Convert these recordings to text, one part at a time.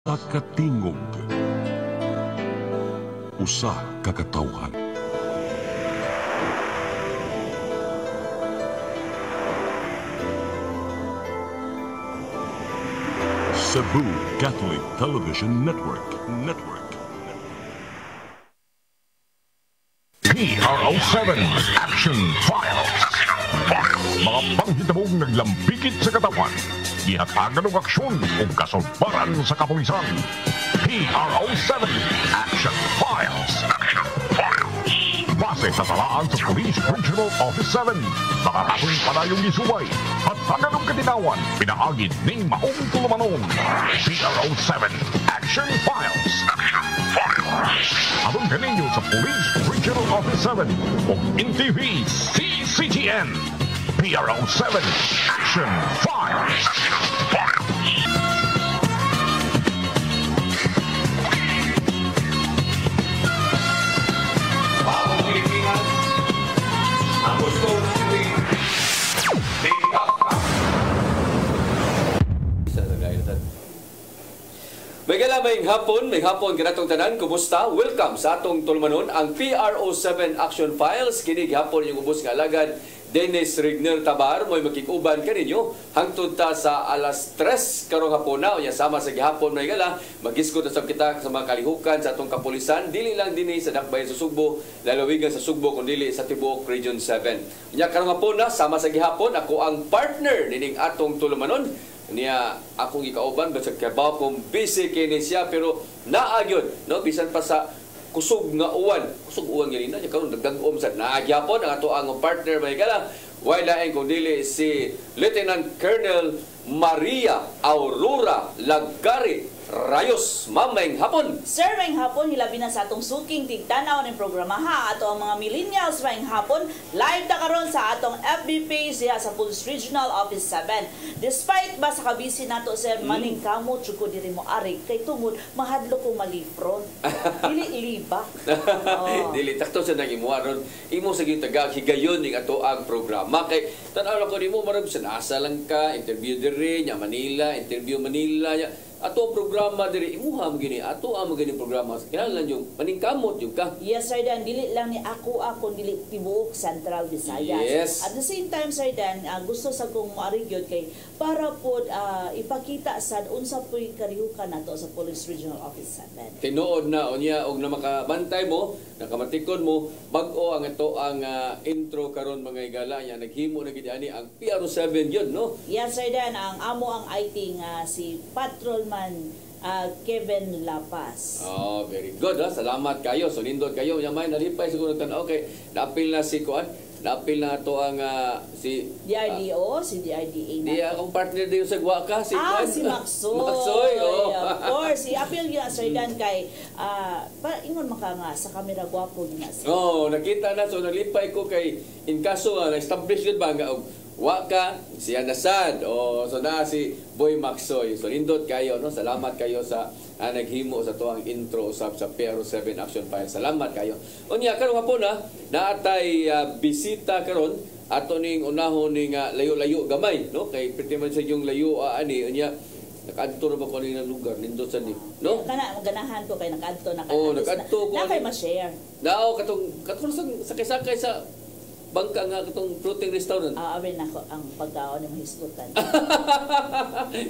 Katingog usa ka katawhan. Cebu Catholic Television Network. PRO7 Action Files. Mga panghitabog naglambikit sa katawan. Gihatagan ng aksyon o kasulbaran sa kapulisan. PRO7 Action Files. Base sa talaan sa Police Regional Office 7. Nakarating padayong gisubay at taganong katinawan pinahagid ng maong tulumanon. PRO7 Action Files. Abang kaninyo sa Police Regional Office 7 o NTV CCTN. PRO7 Action Files. Bagong Pilipinas, ang gusto natin may hapon kinatong tanan, kumusta? Welcome sa atong tulmanon ang PRO7 Action Files. Kini gihapon yung ubos nga alagad Dennis Rigner Tabar mo'y makikuban kaninyo hangtod ta sa alas 3 karong hapon na. Unya sama sa gihapon may gala magiskot sa kita sa mga kalihukan sa atong kapulisan, dili lang dinhi sa dakbayan sa Sugbo, lalawigan sa Sugbo kun dili sa tibuok Region 7. Unya karong hapon na sama sa gihapon ako ang partner nining atong tulumanon niya akong ikauban basag kabaw kung busy kini siya pero naagyod no bisan pa sa kusog nga uwan ganina nya karon dagdag-om sa naagyapon ang ato ang partner may gala wala lain kung dili si Lieutenant Colonel Maria Aurora Lagari Rayos. Mamayng hapon. Sir, mayng hapon, hilabi na sa atong suking tigtanaw ng programa ha. Ato ang mga millennials mayng hapon, live na karon sa atong FB page siya sa Police Regional Office 7. Despite ba sa kabisi nato, sir, maning kamo, tsuko diri mo ari, kay tungod, mahadlo ko malifron. Dili liba. Oh. Dili, takto sa nang imuha ron. Imo sa gitagag, higayon ng ato ang programa. Kay, tanaw lang ko rin mo, marami sinasa lang ka, interview diri, nya Manila, interview Manila, nya ato programa diri imuha mo gini ato ang gini programa kinahanglan yung maningkamot yung ka. Yes, sir Dan, dili lang ni ako dili tibuok Central Visayas. Yes. At the same time, sir Dan, gusto sa kong maarigyod kay para po ipakita sa unsa po'y karihukan nato sa Police Regional Office 7. Tinuod na unya og na makabantay mo, nakamatikon mo bag-o ang ato ang intro karon mga igala nya naghimo na gid ani ang PRO7 yun no. Yes, sir Dan, ang amo ang IT nga si Patrolman Kevin Lapas. Oh, very good. Salamat kayo. So, nindot kayo. Yamay, nalipay siguro tanaw. Okay. Napil na si Kuan. Napil na ito ang si DRDO, si DRDA na. Di akong partner din sa Guaka. Si Kuan. Si Maxoy. Maxoy, oh. Of course. Si apil yun, Sir Dan, kay ingon maka nga sa kamera gwapo niya. Oh, nakita na. So, nalipay ko kay in kaso na-establish yun ba nga Waka, si Anasad, o so na si Boy Maxoy. So nindot kayo, no? Salamat kayo sa naghimo sa tuang intro usab sa PRO7 Action File. Salamat kayo. Unya karon hapon naatay bisita karon ato ning unahon ning layo-layo gamay, no? Kay pretty much sa yung layo ani unya nakaadto ba ko ning lugar nindot sa ni, no? Kana ganahan ko kay nakaadto na oh, nakaadto ko na kay ma-share. Nao katong sakay-sakay sa bangka nga katong floating restaurant. Awen nako ang pagkaon ng hisgutan.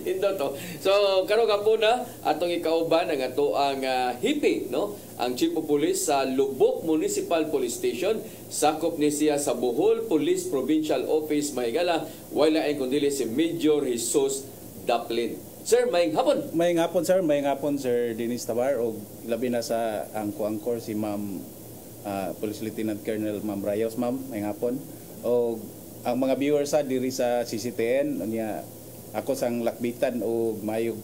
Indo to. So karon po na atong ikauban ang ato ang hipi, no? Ang Chief of Police sa Lubok Municipal Police Station, sakop ni siya sa Bohol Police Provincial Office Maygala, wala ay kundi si Major Jesus Daplin. Sir, maying hapon. Maying hapon Sir Dennis Tabar o labi na sa ang kuangkor si Ma'am Police Lieutenant Colonel Ma'am Rayos, ma'am, may hapon. O ang mga viewers diri sa CCTN niya ako sang lakbitan o mayog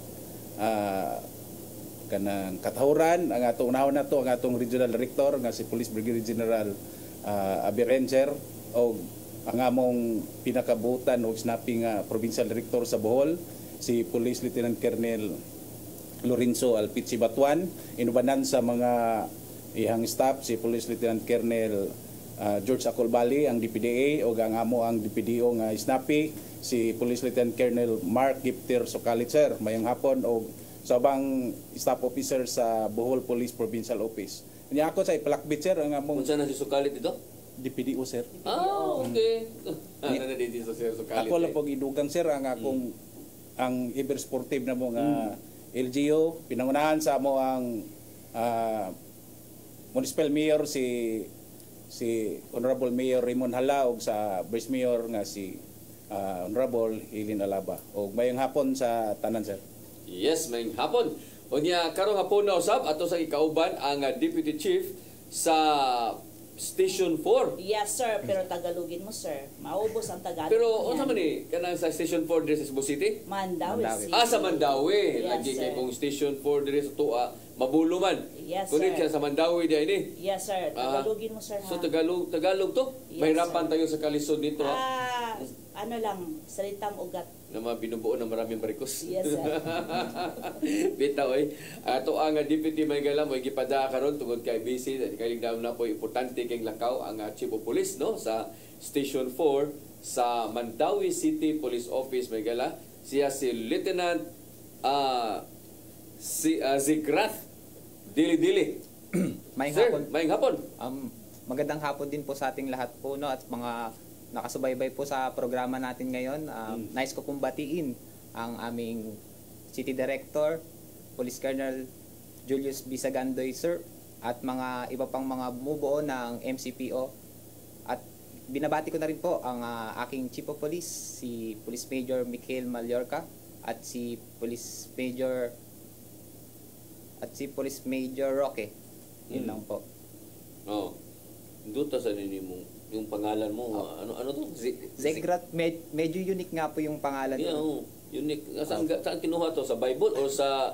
kanang katahuran ang atong unahon nato ang atong Regional Director nga si Police Brigadier General Abirencher o ang among pinakabutan o snapping Provincial Director sa Bohol si Police Lieutenant Colonel Lorenzo Alpici Batuan, inubanan sa mga ihang staff si Police Lieutenant Colonel George Acolbali ang DPDA o ang amo ang DPDO nga snappy si Police Lieutenant Colonel Mark Gipter Sokalitzer mayang hapon o sa bang staff officer sa Bohol Police Provincial Office. Niya ako sa Palakbit sir ang among Kung saan na si Sukalit dito? DPDO sir. Okay. Ano na dito sa Sukalit? Ako lang pong idugang sir ang akong ang Iber Sportive na mga LGU pinangunahan sa mo ang Municipal Mayor si Honorable Mayor Raymond Hala ug sa Vice Mayor nga si Honorable Hilin Alaba. Og mayong hapon sa tanan sir. Yes, may hapon. O niya, karong hapon na usab ato sa ikauban ang Deputy Chief sa Station 4. Yes, sir. Pero Tagalogin mo, sir. Maubos ang Tagalog. Pero Yan. unsa man ni kanang sa Station 4 diri sa Cebu City? Mandawi City. Sa Mandawi. Yes, Lagi kay sir. kung Station 4 diri sa Tua, mabulo man. Yes, Kunit sir. siya sa Mandawi di ini. Yes, sir. Tagalogin mo, sir. So ha? Tagalog to. Yes, Mahirapan sir. tayo sa kalisod nito Ano lang, salitang ugat. na mga binubuo ng maraming barikos. Yes, sir. Bitaw ay ato ang Deputy Maygala mo gipada karon tungod kay busy kay daw na po importante kay lakaw ang Chief of Police no sa Station 4 sa Mandawi City Police Office Maygala. Siya si Lieutenant Zigrath Dili. Maayong Sir, hapon. maayong hapon. Magandang hapon din po sa ating lahat po no at mga nakasubaybay po sa programa natin ngayon. Nais ko pong batiin ang aming City Director, Police Colonel Julius Bisagandoy sir at mga iba pang mga bumubuo ng MCPO. At binabati ko na rin po ang aking Chief of Police, si Police Major Mikhail Mallorca at si Police Major Roque. Yun lang po. Oh. Duta sa nini mo yung pangalan mo. Ano to? Zegrat, medyo unique nga po yung pangalan. Yeah, unique. Saan kinuha to? Sa Bible o sa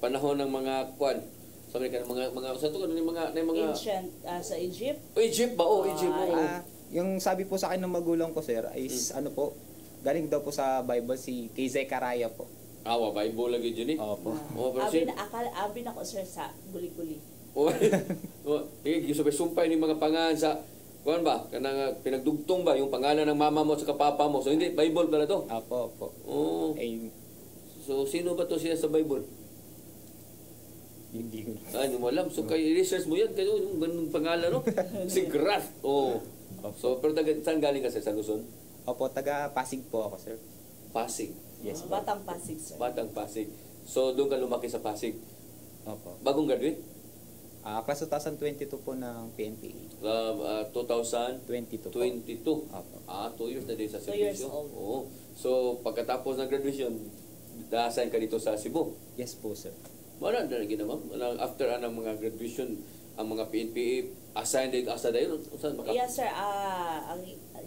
panahon ng mga kwan? Sabi ka mga sa to mga Ancient, sa Egypt. Egypt ba? Egypt. Yung sabi po sa akin ng magulang ko sir is ano po, galing daw po sa Bible si kay Zechariah po. Bible lagi dyan eh. Opo. Abin ako, sir, sa guli-guli. Gisubay-sumpay ni mga pangalan sa kuan ba? Kanang pinagdugtong ba yung pangalan ng mama mo sa kapapa mo. So hindi Bible pala to. Opo. Oh. Ay, So sino ba to siya sa Bible? hindi ko. Hindi mo alam. So kay research mo yan kayo yung ganung pangalan no? Si Grath. Oh. So pero saan galing ka sa Luzon? Opo, taga Pasig po ako sir. Pasig. Yes po. Batang Pasig, sir. Batang Pasig. So doon ka lumaki sa Pasig. Opo. Bagong graduate? Class 2022 po ng PNPA. 2022. 22 po. Opo. 2 years na din sa 2 years servisyo. old. Oo. So pagkatapos ng graduation, naasign ka dito sa Cebu. Yes po sir. Wala na ginawa. After ang mga graduation, ang mga PNPA assigned din asa dayon. Saan maka? Yes, sir.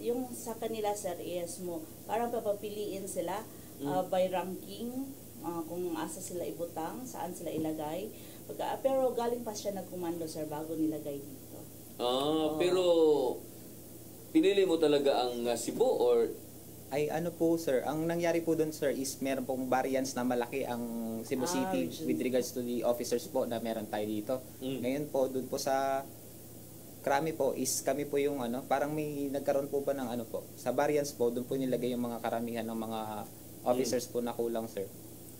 Yung sa kanila, sir, is parang papapiliin sila by ranking, kung asa sila ibutang, saan sila ilagay. Pero galing pa siya nagkomando, sir, bago nilagay dito. Pero pinili mo talaga ang Cebu or Ay ano po sir, ang nangyari po doon sir is meron pong variance na malaki ang Cebu City with regards to the officers po na meron tayo dito. Ngayon po doon po sa Krami po is kami po yung parang may nagkaroon po ba ng po sa variance po doon po nilagay yung mga karamihan ng mga officers po na kulang sir.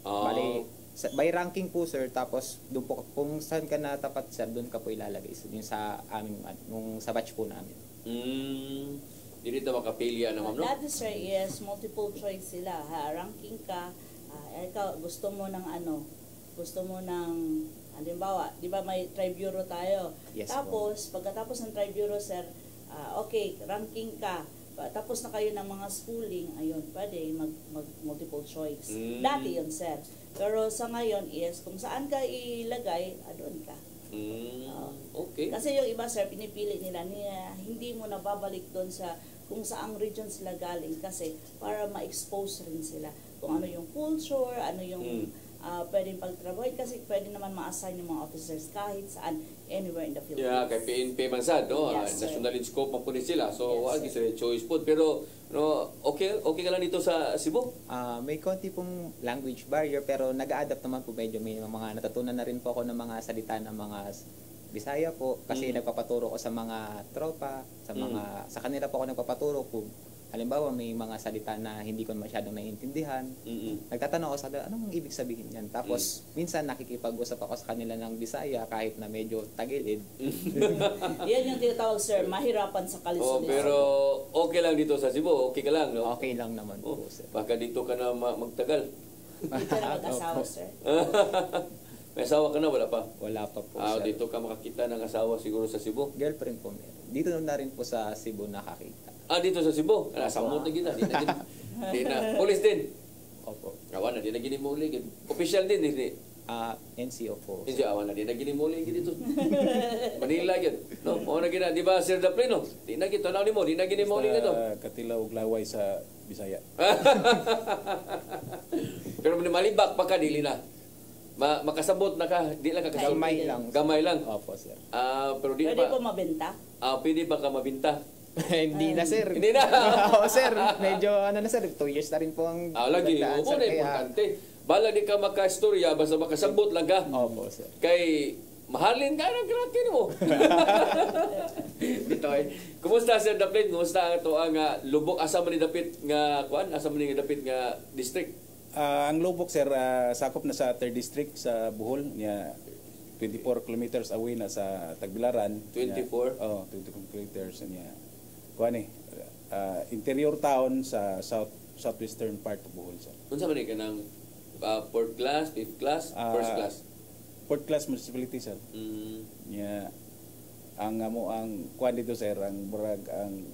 Bali by ranking po sir, tapos doon po kung saan ka natapat sir, doon ka po ilalagay yung sa aming nung sa batch po namin. Hindi dito makapilya na ma'am, no? Dati, sir, is multiple choice sila. Ranking ka, ikaw, gusto mo ng halimbawa, di ba may tri-bureau tayo? Yes, Tapos, pagkatapos ng tri-bureau, sir, okay, ranking ka. Tapos na kayo ng mga schooling, ayun, pwede mag-multiple choice. Dati yun, sir. Pero sa ngayon is, kung saan ka ilagay, doon ka. Okay. Kasi yung iba, sir, pinipili nila, hindi mo nababalik doon sa kung saang region sila galing kasi para ma-expose rin sila kung ano yung culture, ano yung pwedeng pagtrabaho kasi pwede naman ma-assign yung mga officers kahit saan, anywhere in the Philippines. Yeah, kay PNP man sad, no? Yes, sir. National in scope man po ni sila. So, Yes, wala sila choice po. Pero, okay ka lang dito sa Cebu? May konti pong language barrier pero nag-a-adapt naman po medyo may mga natutunan na rin po ako ng mga salita ng mga Bisaya po kasi nagpapaturo ko sa mga tropa, sa kanila po ako nagpapaturo halimbawa may mga salita na hindi ko masyadong naiintindihan. Nagtatanong ako sa kanila, anong ibig sabihin yan? Tapos minsan nakikipag-usap ako sa kanila ng Bisaya kahit na medyo tagilid. Yan yung tinatawag, sir, mahirapan sa kalisunis. Pero okay lang dito sa Cebu, okay ka lang, no? Okay lang naman po, sir. Baka dito ka na magtagal. Hindi ka na mag-asawa, sir. May asawa ka na, wala pa? Wala pa po, Ah, sir. dito ka makakita ng asawa siguro sa Cebu. Girlfriend po meron. Dito na rin po sa Cebu nakakita. Ah, dito sa Cebu. Nasamot na kita. Di na. Police din. Opo. Awan na, di na ginimuli. Official din, hindi. NCO po. Hindi, awan na, di na ginimuli dito. Manila yun. No? O na gina, di ba, Sir Daplino? Di na kita, ni mo, di na ginimuli na to. Katilaw ug laway sa Bisaya. Pero malibak pa ka, dili na. Makasabot na ka, di lang kakasabot. Gamay lang. Gamay lang. Opo, sir. Pero di Pwede pa. po mabenta? Pwede pa ka mabinta. Hindi na, sir. Hindi na. Oo, sir. Medyo, sir, 2 years na rin po ang Lagi, nagdaan, oo sir. na importante. Bala di ka makastorya, basta makasabot lang ka. Opo, sir. Kay mahalin ka ng gratin mo. Dito ay. Kumusta Sir Dapit? Kumusta ang ito ang lubok asa man ni Dapit nga kuan? Asa man ni Dapit nga district? Ang Lubok, sir, sakop na sa 3rd District sa Bohol. Niya 24 kilometers away na sa Tagbilaran. 24? Oo, 24 kilometers. Niya, kuan interior town sa southwestern part of Bohol, sir. Unsa man ni kanang 4th class, 5th class, first class? 4th class municipality, sir. Niya, ang kuan dito, sir, ang burag ang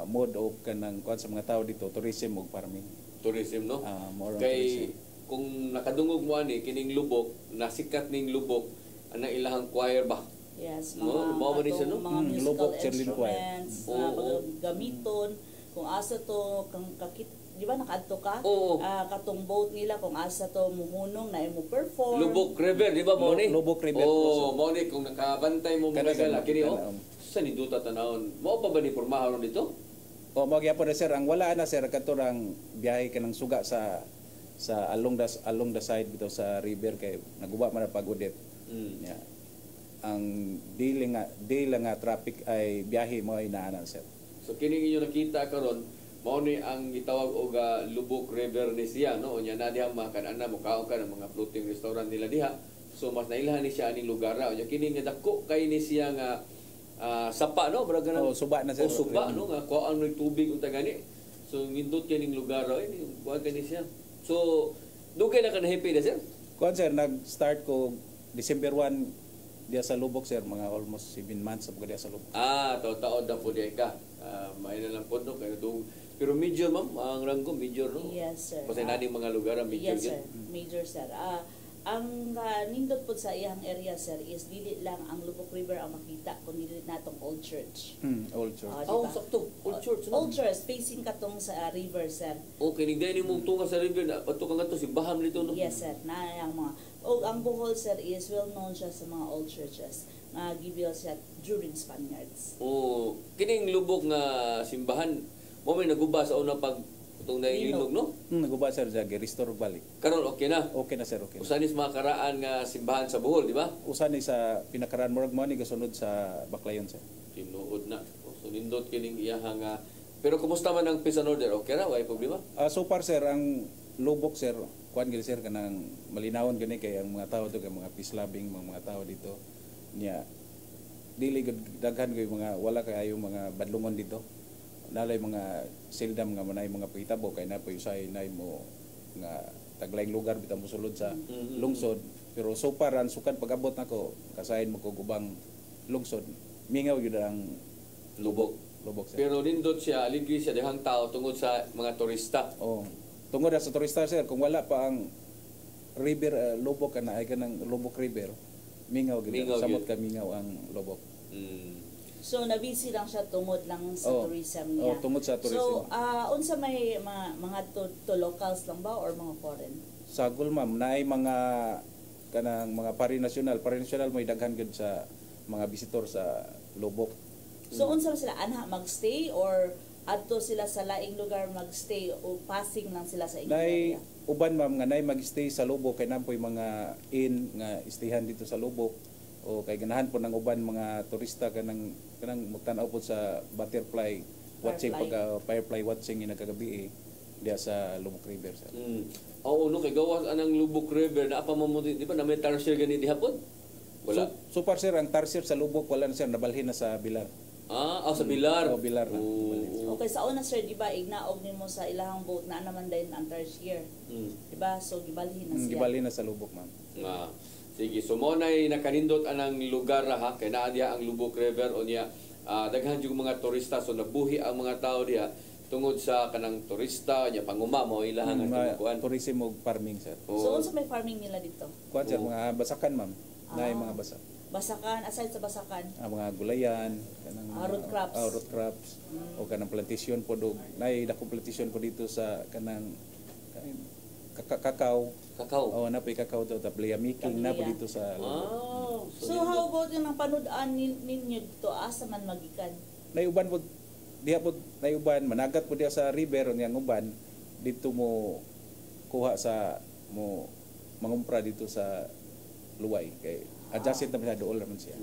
mode of kanang kuan sa mga tao dito, tourism ug farming. Tourism, no? More on Kay tourism. kung nakadungog mo ani kining lubok, nasikat ning lubok ang ilahang choir ba? Yes, No, mao man ni siya, no? mga musical Lubok, Cherlin Choir. instruments, Oo. gamiton, kung asa to, kang kakit, di ba nakadto ka? Oo. Katong boat nila, kung asa to muhunong na mo perform. Lubok River, di ba mo ni? Lubok River po, Oh, mo ni kung nakabantay mo mga Kanang- gala kini oh. kanang- Sa ni duta tanawon. Mao pa ba ni pormahan dito? O magyapon na, sir, ang wala na, sir, katurang biyahe ka ng suga sa along the side bitaw sa river kay naguba man ang pag-udit. Yeah. Ang daily nga traffic ay biyahe mo ay naanan, sir. So kini inyo nakita karon mao ni ang gitawag og Lubok River ni siya no unya na diha makan-ana mo kaon ka ng mga floating restaurant nila diha. So mas nailhan ni siya aning lugar ra unya kini nga dako kay ni siya nga sapa no braga na Suba na, sir. suba no nga kuan ng tubig unta gani. So nindot kining lugar ra kuan kani siya. So dugay na ka na happy na sir. Kuan, sir, nag-start ko December 1 diya sa Lubok, sir, mga almost 7 months ako diya sa Lubok. Taon na po diya ka. May na lang po no kay pero major ma'am ang ranggo major no. Yes, sir. Kasi naning mga lugar ang major Yes, yun. sir. Major, sir. Ang nindot po sa iyang area, sir, is dili lang ang Lubok River ang makita, kundi dili natong Old Church. Old church. Diba? sakto. Old Church, no? Old Church, facing katong sa river, sir. Okay, nigday ni mong tunga sa river na ato ka nga to si Baham nito no. Yes, sir. Na ang mga ang Bohol, sir, is well known siya sa mga old churches na gibuild siya during Spaniards. Kining lubok nga simbahan mo may naguba sa una pag itong nailinog no. Naguba, sir, diya restore balik. Karon okay na. Okay na, sir, okay na. Usanis mga karaan nga simbahan sa Bohol, di ba? Usa ni sa pinakaran murag mo ni gasunod sa Baclayon, sir. Tinuod na. So nindot kining iyahang pero kumusta man ang peace and order? Okay ra, way problema? So far, sir, ang Lubok, sir, kuan gid, sir, kanang malinawon gani kay ang mga tao to kay mga peace loving mga tao dito niya dili gud daghan kay mga wala kaayo mga badlungon dito. Nalay mga seldom nga manay mga pahitabo kay na usay nay mo nga taglaing lugar bitaw mo sulod sa lungsod, pero so far ang sukan pag-abot nako kasayin mo ko ubang lungsod mingaw gyud ang Lubok. Lubok, sir. Pero nindot siya, aligi siya dihang tao tungod sa mga turista. Tungod sa turista, sir, kung wala pa ang river Lubok kana ay kanang Lubok River, mingaw gyud, Mingaw samot gyud. ka mingaw ang Lubok. So nabisi lang siya tungod lang sa tourism niya. Tungod sa tourism. So unsa may mga to locals lang ba or mga foreign? Sagol, ma'am, naay mga kanang mga pari nasyonal mo daghan gyud sa mga visitor sa Lubok. So unsa sila anha magstay or adto sila sa laing lugar magstay o passing lang sila sa inyong Nay area? uban, ma'am, nga nay magstay sa Lubok kay nampoy mga inn nga istayhan dito sa Lubok o kay ganahan po ng uban mga turista kanang magtan-aw po sa butterfly watching Firefly. firefly watching ina kagabi diya sa Lubuk River sir. Oo, no, kay gawas anang Lubuk River na apa mo di ba na may tarsier gani di hapon? Wala. So far sir ang tarsier sa Lubuk wala na sir nabalhin na sa Bilar. Sa Bilar. Oh, Bilar na. Okay, sa una sir, di ba, ignaog nimo sa ilahang boat na naman din ang year. Di ba? So, gibalhin na siya. Gibalhin na sa Lubuk ma'am. Sige, so mo na nakanindot anang lugar ha, kay naa diha ang Lubuk River o niya daghan yung mga turista, so nabuhi ang mga tao diha tungod sa kanang turista nya panguma mo ilahang ang kuan. Tourism ug farming sir. So, unsa may farming nila dito? Kuan sir mga basakan ma'am. Naay mga basak. Basakan, aside sa basakan, Mga gulayan, kanang root crops. root crops o kanang plantation po do. Naay dako plantation po dito sa kanang kakao. Kakao. Oh, napay kakao daw tableya making na po Tableya. dito sa Lubuk. So, how about yung ang panudan ninyo dito? Asa man magikan? Naiuban po diha po naiuban managat po diha sa river niyang uban dito mo kuha sa mo mangumpra dito sa Luway kay adjusted na siya dool naman siya.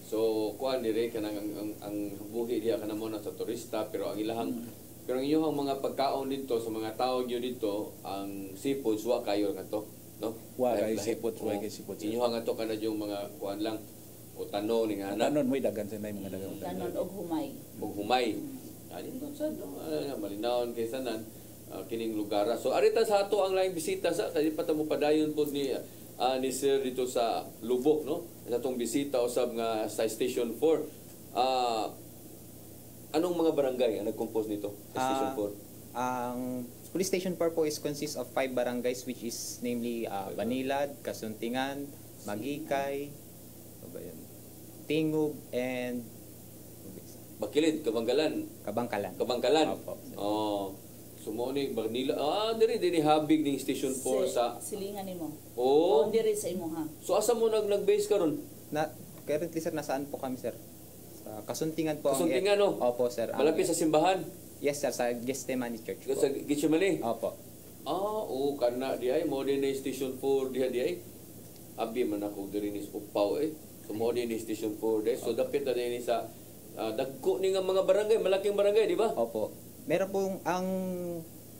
So kuan dire kanang ang buhi diha kana mo na sa turista pero ang ilahang pero ang inyong mga pagkaon dito sa mga tao gyud dito ang seafood wa kayo nga to, no? Wa kay Lahi- seafood, wa Oo. kay seafood. Inyong nga to kana yung mga kuan lang o tano ni nga Tanon mo dagan sa nay mga dagan. Ganon, og humay. ug humay. Ani to sad no, malinawon kay sanan kining lugar. So arita sa ato ang laing bisita sa kay pa ta mo padayon pod ni Sir dito sa Lubok, no? Sa atong bisita usab nga sa Station 4. Anong mga barangay ang nag-compose nito sa Station 4? Ang Police Station 4 po is consists of 5 barangays which is namely Banilad, Kasuntingan, Magikay, ano ba yun? Tingub, and Bakilid, Kabanggalan, Kabangkalan. Kabangkalan. Opo. Sumoni Barnila. Diri habig ning Station 4 sa Silingan nimo. Oh. O, diri sa imo ha. So asa mo nag-base karon? Currently sir, nasaan po kami sir? Sa Kasuntingan po. Kasuntingan, no? Opo sir. Malapit sa simbahan. Yes sir, sa Gestemani Church po. Sa Gitchemani. Opo. Kana di ay mo din na Station 4 di ay. Abi man ako diri ni Upaw So mo din ni Station 4 di. So dapit na din sa dagko ni nga mga barangay, malaking barangay, di ba? Opo. Meron pong ang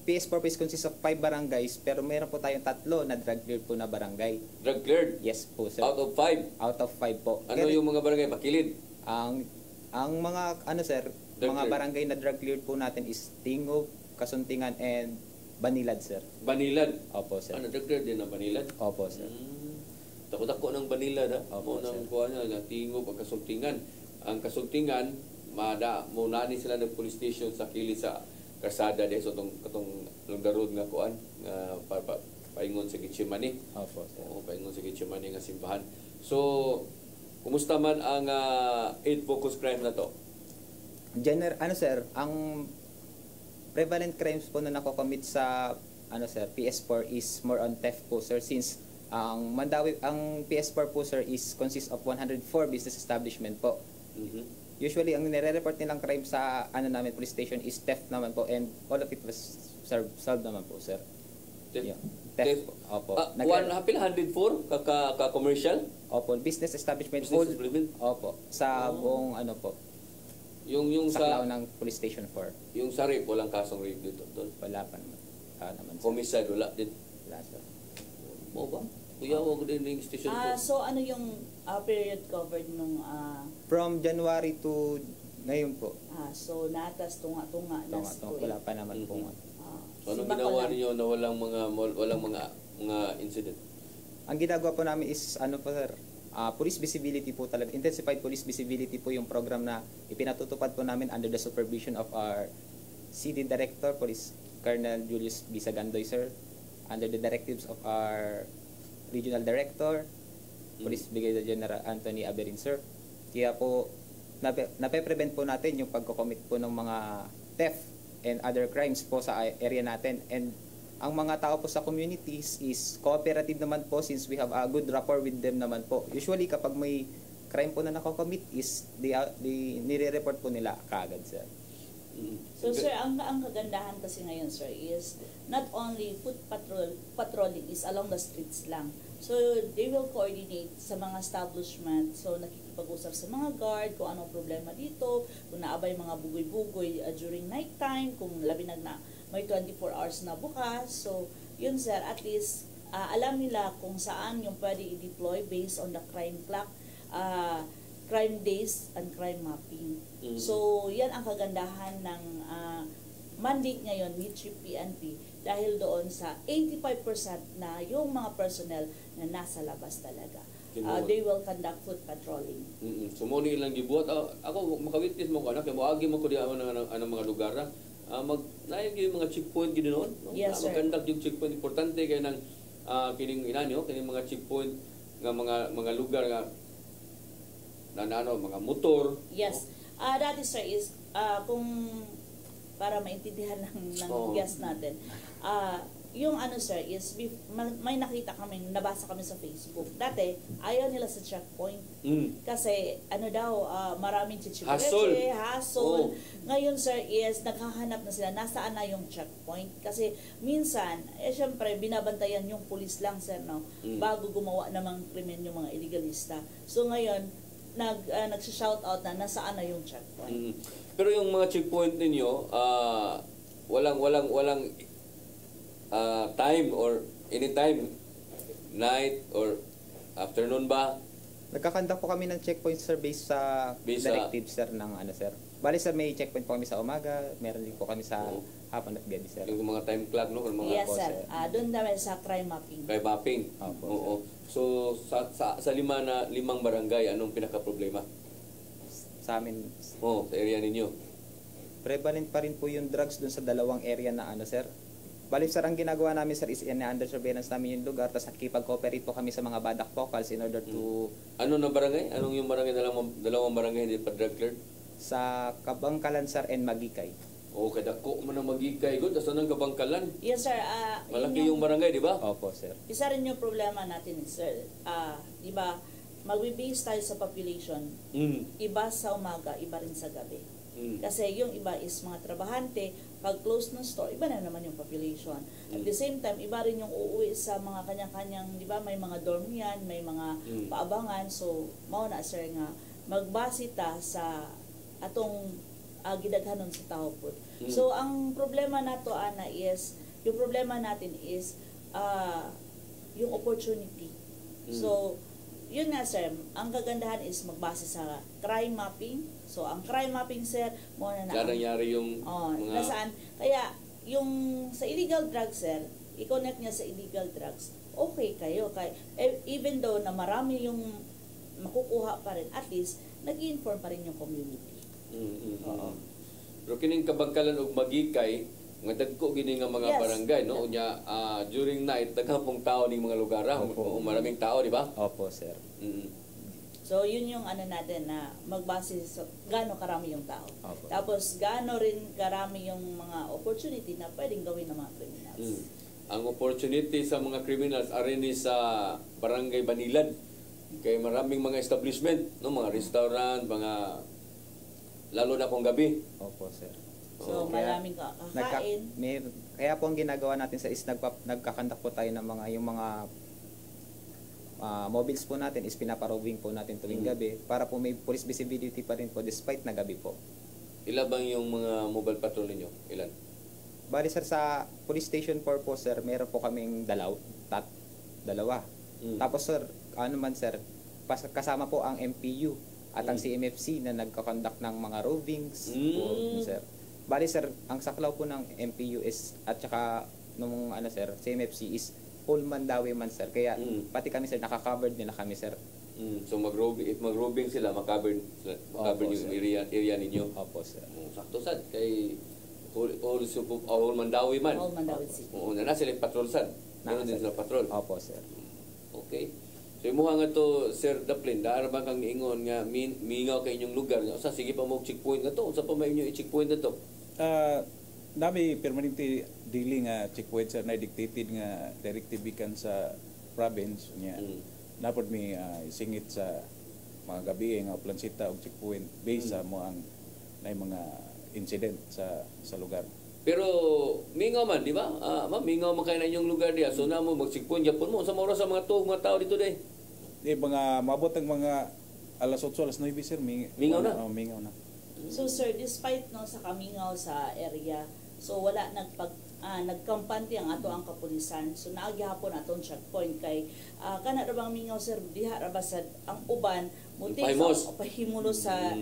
PS4 is consists of 5 barangays pero meron po tayong 3 na drug cleared po na barangay. Drug cleared. Yes po sir. Out of 5. Out of 5 po. Ano yung mga barangay? Bakilid. Ang mga ano sir, Drug mga cleared. barangay na drug cleared po natin is Tingog, Kasuntingan and Banilad sir. Banilad. Opo sir. Drug cleared din ang Banilad. Opo sir. Tako-tako ng Banilad ha. Opo, Mo nang sir. kuha niya, Tingog, Kasultingan. Ang Kasultingan, muna ni sila ng police station sa kilid sa Karsada de so katong lugarod nga kuan nga paingon sa Gitchemani. Opo sir. Oo, paingon sa Gitchemani nga simbahan. So, kumusta man ang 8 focus crime na to? Ano sir, ang prevalent crimes po na nako-commit sa ano sir, PS4 is more on theft po sir since ang PS4 po sir is consists of 104 business establishment po. Usually ang nire-report nilang crime sa namin police station is theft naman po and all of it was solved naman po sir. Yeah. Theft po. Opo. Hapil 104 ka-commercial? Opo, business establishment Business hold. establishment? Opo, sa buong ano po, Yung sa sa Clao ng police station 4. yung sa rape, walang kasong rape dito. Tol. Wala pa naman. Naman sir. Homicide, wala din. Wala sir. Mo ba? Kuya, wag din yung station ko. So, ano yung period covered nung... From January to ngayon po. so, natas, tunga-tunga. Wala pa naman po. So, anong ginawa ninyo na walang mga incident? Ang ginagawa po namin is ano po sir, police visibility po talaga. Intensified police visibility po yung program na ipinatutupad po namin under the supervision of our City Director, Police Colonel Julius B. Sagandoy sir, under the directives of our Regional Director, Police Brigadier General Anthony Aberin sir. Kaya po nape-prevent po natin yung pagko-commit po ng mga theft and other crimes po sa area natin. And ang mga tao po sa communities is cooperative naman po since we have a good rapport with them naman po. Usually kapag may crime po na nako-commit is nire-report po nila kaagad sir. So sir, ang kagandahan kasi ngayon sir is not only foot patrolling is along the streets lang, So, they will coordinate sa mga establishment. So, nakikipag-usap sa mga guard kung anong problema dito, kung naabay mga bugoy-bugoy during night time, kung labi na may 24 hours na bukas. So, yun sir, at least alam nila kung saan yung pwede i-deploy based on the crime clock, crime days, and crime mapping. So, yan ang kagandahan ng mandate ngayon ni Chief PNP dahil doon sa 85% na yung mga personnel na nasa labas talaga. They will conduct foot patrolling. So mo ni ilang gibuhat. Ako makawitness mo ko na kay moagi mo ko di ang mga lugar na naay yung mga checkpoint gid noon. No? Yes, sir. Mag-conduct yung checkpoint importante kay nang kining inanyo kining mga checkpoint nga mga lugar nga mga motor. Yes. That is sir is kung para maintindihan ng guest natin. Yung ano sir is may nakita kami, nabasa kami sa Facebook. Dati ayaw nila sa checkpoint. Kasi ano daw maraming chichibuleche, hassle. Ngayon sir is naghahanap na sila nasaan na yung checkpoint kasi minsan syempre binabantayan yung pulis lang sir no bago gumawa namang krimen yung mga illegalista. So ngayon nagsi-shout out na nasaan na yung checkpoint. Pero yung mga checkpoint ninyo, walang time or anytime, night or afternoon ba? Nagkakandak po kami ng checkpoint sir based sa directive sir ng ano sir. Bali sir may checkpoint po kami sa umaga, meron din po kami sa hapon at gabi sir. Yung mga time clock no, mga yes sir. Doon naman sa crime mapping. Crime mapping. Oo. So sa limang barangay anong pinaka problema? Sa amin sa area ninyo. Prevalent pa rin po yung drugs doon sa dalawang area na ano sir. Bali sir, ang ginagawa namin sir is under surveillance namin yung lugar tapos nakikipag-cooperate po kami sa mga badak vocals in order to... Ano na barangay? Anong yung barangay? Dalawang barangay hindi pa drug cleared? Sa Kabangkalan sir and Magikay. Kada ko man ang Magikay good. Tapos anong Kabangkalan? Yes sir. Malaki yung barangay, di ba? Opo sir. Isa rin yung problema natin sir. Di ba, magbe-base tayo sa population. Iba sa umaga, iba rin sa gabi. Kasi yung iba is mga trabahante, pag close ng store, iba na naman yung population. At the same time, iba rin yung uuwi sa mga kanya-kanyang, di ba, may mga dorm yan, may mga paabangan. So, mauna sir nga, magbase ta sa atong gidaghanon sa tao po. So, ang problema nato ana is, yung problema natin is, yung opportunity. So, yun nga sir, ang kagandahan is magbase sa crime mapping. So, ang crime mapping sir, mo na nangyari yung mga... Nasaan? Kaya, yung sa illegal drugs sir, i-connect niya sa illegal drugs, okay kayo. Even though na marami yung makukuha pa rin, at least, nag-i-inform pa rin yung community. Pero kining Kabangkalan og Magikay, nga dagko gini nga mga barangay no unya during night daghang tao ning mga lugar maraming tao di ba? Opo sir. So yun yung ano natin na magbase sa gaano karami yung tao. Opo. Tapos gaano rin karami yung mga opportunity na pwedeng gawin ng mga criminals. Ang opportunity sa mga criminals ari ni sa Barangay Banilad kay maraming mga establishment no mga restaurant mga lalo na kung gabi. Opo sir. So, maraming kakain. Kaya po ang ginagawa natin sa is nagkakandak po tayo ng yung mga mobiles po natin is pinaparobing po natin tuwing gabi para po may police visibility pa rin po despite na gabi po. Ilan bang yung mga mobile patrol niyo? Ilan? Bali sir, sa police station 4 po sir, meron po kaming dalawa. Tapos sir, ano man sir, kasama po ang MPU at ang CMFC na nagkakondak ng mga rovings po sir. Bali sir, ang saklaw po ng MPU is at saka nung sir, CMFC is full Mandawi man sir. Kaya pati kami sir, naka-covered nila kami sir. So mag-roving sila, makacover yung area ninyo. Opo sir. Sakto sad kay all Mandawi man. All Mandawi City. Na sila patrol sad. Meron din sila patrol. Opo sir. Okay. So imuha nga to Sir Daplin, daara ba kang ingon nga mingaw kay inyong lugar nga sa sige pa mo checkpoint nga to, sa pa may inyo i-checkpoint na to. Nami permanente dili nga checkpoint sa na dictated nga directive gikan sa province niya. Napod mi singit sa mga gabi nga plansita og checkpoint based sa mo ang nay mga incident sa lugar. Pero mingaw man, di ba? Ma'am, mingaw man kayo na inyong lugar diya. So namo magsigpon Japon mo sa mura sa mga tuog mga tao dito day. Mga mabot ang mga alas 8, alas 9 sir, Mingaw na? Mingaw na. So sir, despite no sa kamingaw sa area, so wala nagkampante ang ato ang kapulisan. So naagyapon atong checkpoint kay kana ra bang mingaw sir diha ra ba sad ang uban muti Pahimos. sa pahimulo sa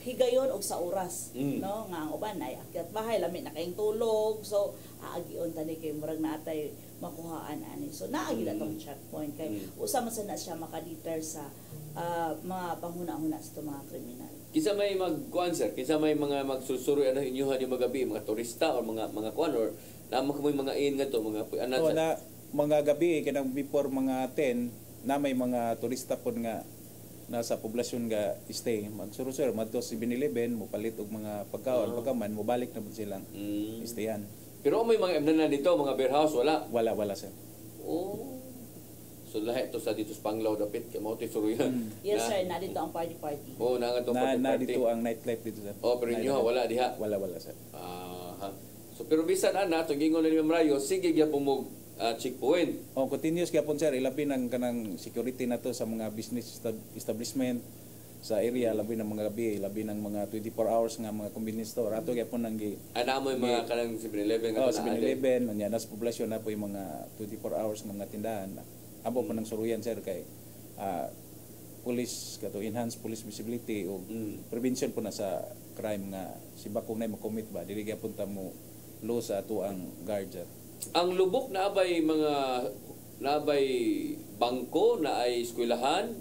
higayon og sa oras, no nga ang uban ay akyat bahay lami na kayong tulog. So aagion tani kay murag naatay makuhaan ani. So naagi atong checkpoint kay usa man sad na siya makadeter sa mga panghuna-huna sa mga kriminal. Kisa may magkuan sir, kisa may mga magsusuroy ano inyuhan yung magabi, mga turista or mga kuan or naman mo mga in nga to, mga anak So na mga gabi kanang before mga 10 na may mga turista pod nga nasa poblasyon nga stay magsurusur madto si 7-Eleven mo palit og mga pagkaon pagkaman mo balik na pud silang stayan. Pero may mga emnanan dito, mga beer house, wala. Wala sir. Oh. So lahat to sa dito sa Panglao dapit kay mo suruyan. Yes sir, na dito ang party. Oh, na nga to Na party. dito ang nightlife dito sir. Oh, pero inyo wala diha. Wala sir. Ha. So pero bisan ana to gingon ni Ma'am Rayo, sige gyapon mo checkpoint. Continuous gyapon sir, ilabi ng kanang security na to sa mga business establishment sa area, labi ng mga gabi, labi ng mga 24 hours nga mga convenience store. Ato gyapon nang Ana mo yung mga kanang 7-Eleven nga sa 7-Eleven, nya nas poblasyon na po yung mga 24 hours nga mga tindahan. Abo pa ng suruyan sir kay police kato enhance police visibility o prevention po na sa crime nga si bakong na makomit ba dili gyapon ta mo low sa ato ang guard sir. Ang lubok na abay bangko na ay eskwelahan.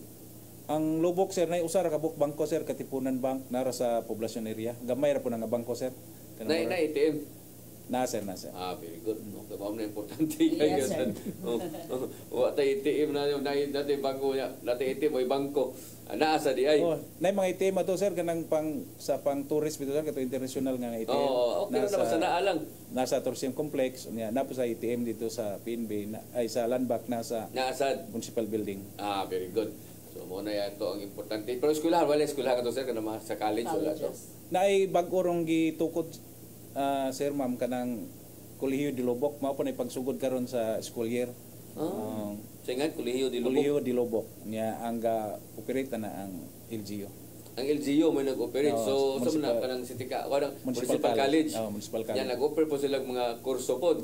Ang lubok sir na usar ka bangko sir Katipunan Bank nara sa poblasyon area. Gamay ra po nga bangko sir. Na ATM. Na sir. Very good. Okay, mao na importante Yes, sir. Wa tay ATM na yung dati bangko niya. Dati ATM ay bangko. Naa sa di ay. Nay mga ATM ato sir kanang sa pang tourist bitaw kato international nga ATM. Okay na naman sa naa lang. Nasa tourism complex nya na po sa ATM dito sa PNB ay sa landback nasa Naasad. municipal building. Very good. So mo na yan to ang importante. Pero eskwelahan wala eskwelahan to sir kana sa college wala to. Naay bag-o rong gitukod sir ma'am kanang Kolehiyo di Lobok mao pa nay pagsugod karon sa school year. Singan Kolehiyo di Lubok. Kolehiyo di Lobok nya ang operate na ang LGU. Ang LGU may nag-operate. So sa municipal- mga kanang municipal Municipal college. Municipal college. Yan nag-offer po sila mga kurso pod.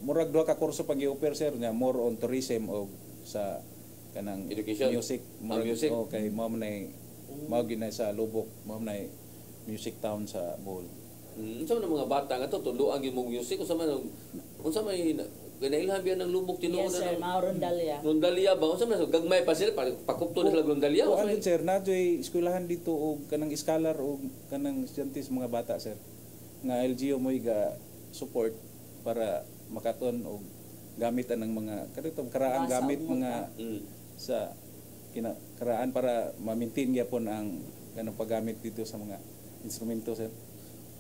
Murag duha ka kurso pag i-offer sir nya more on tourism o sa kanang Education. music. Music. Kay mao man mao gina sa Lubok, mao man music town sa Bohol. Unsa man ang mga bata nga to tuluan gyud mo music unsa man may ganailhan biyan ng Lubok tinuod Yes sir, na. mga Rondalia. Rondalia ba unsa man gagmay pa sila pakupto na sila Rondalia. O andun sir, nadyo'y eskwelahan dito o kanang scholar o kanang estudyante sa mga bata sir. Nga LGU mo ga support para makaton o gamitan ng mga kanito karaang Basa, gamit umunta. mga sa karaan para ma-maintain gyapon ang kanang paggamit dito sa mga instrumento sir.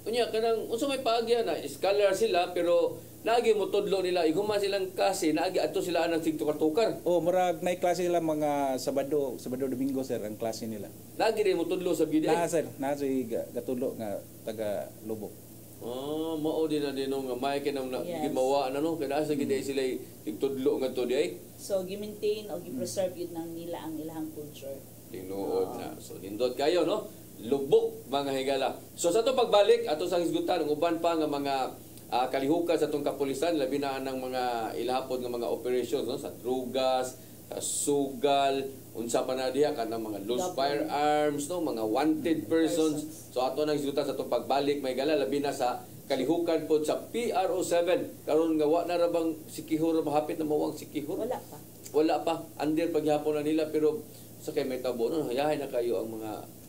Unya kanang unsa may paagya na scholar sila pero naagi mo tudlo nila iguma silang kasi naagi adto sila anang sigtukar-tukar. Murag nay klase nila mga Sabado Domingo sir ang klase nila. Naagi rin mo tudlo sa BDI. Sir, nadyo'y gatulo nga taga Lubok. Mao din na dinong nga may kinang Yes. gimawa na no kaya sa gid sila igtudlo nga to di ay So gi-maintain o gi-preserve yun ng nila ang ilang culture. tinuod na. So nindot kayo no. Lubok mga higala. So sa to pagbalik ato sa hisgutan ang uban pa nga mga kalihukan sa tong kapulisan labi na ng mga ilahapon nga mga operations no sa drugas, sa sugal, unsa pa na diha kanang mga loose firearms no, mga wanted persons. So ato nang hisgutan sa tong pagbalik may gala labi na sa kalihukan po sa PRO7 karon nga wa na ra bang sikihor mahapit na mawang sikihor. Wala pa. Under paghapon na nila pero sa kay may tabo no hayahay na kayo ang mga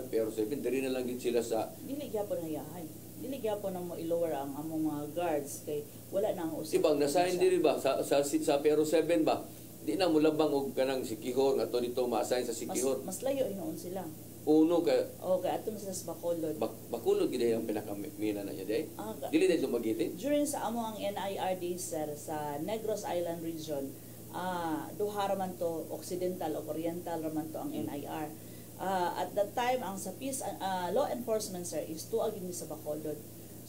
pero 7 diri na lang gid sila sa Dili gyapon hayahay. Dili gyapon na mo i-lower ang among mga guards kay wala na ang usap. ibang nasahin diri ba sa pero 7 ba di na mo labang og kanang sikihor nga to dito ma-assign sa sikihor. Mas layo hinoon sila. Uno ka Okay, ato na sila sa Bacolod. Bacolod gid ang pinakamina na niya day. Ah, Dili din lumagitin. During sa amo ang NIRD sir sa Negros Island region, duha ra man to occidental o oriental ra man to ang NIR. At that time ang sa peace law enforcement sir is tuag ni sa Bacolod.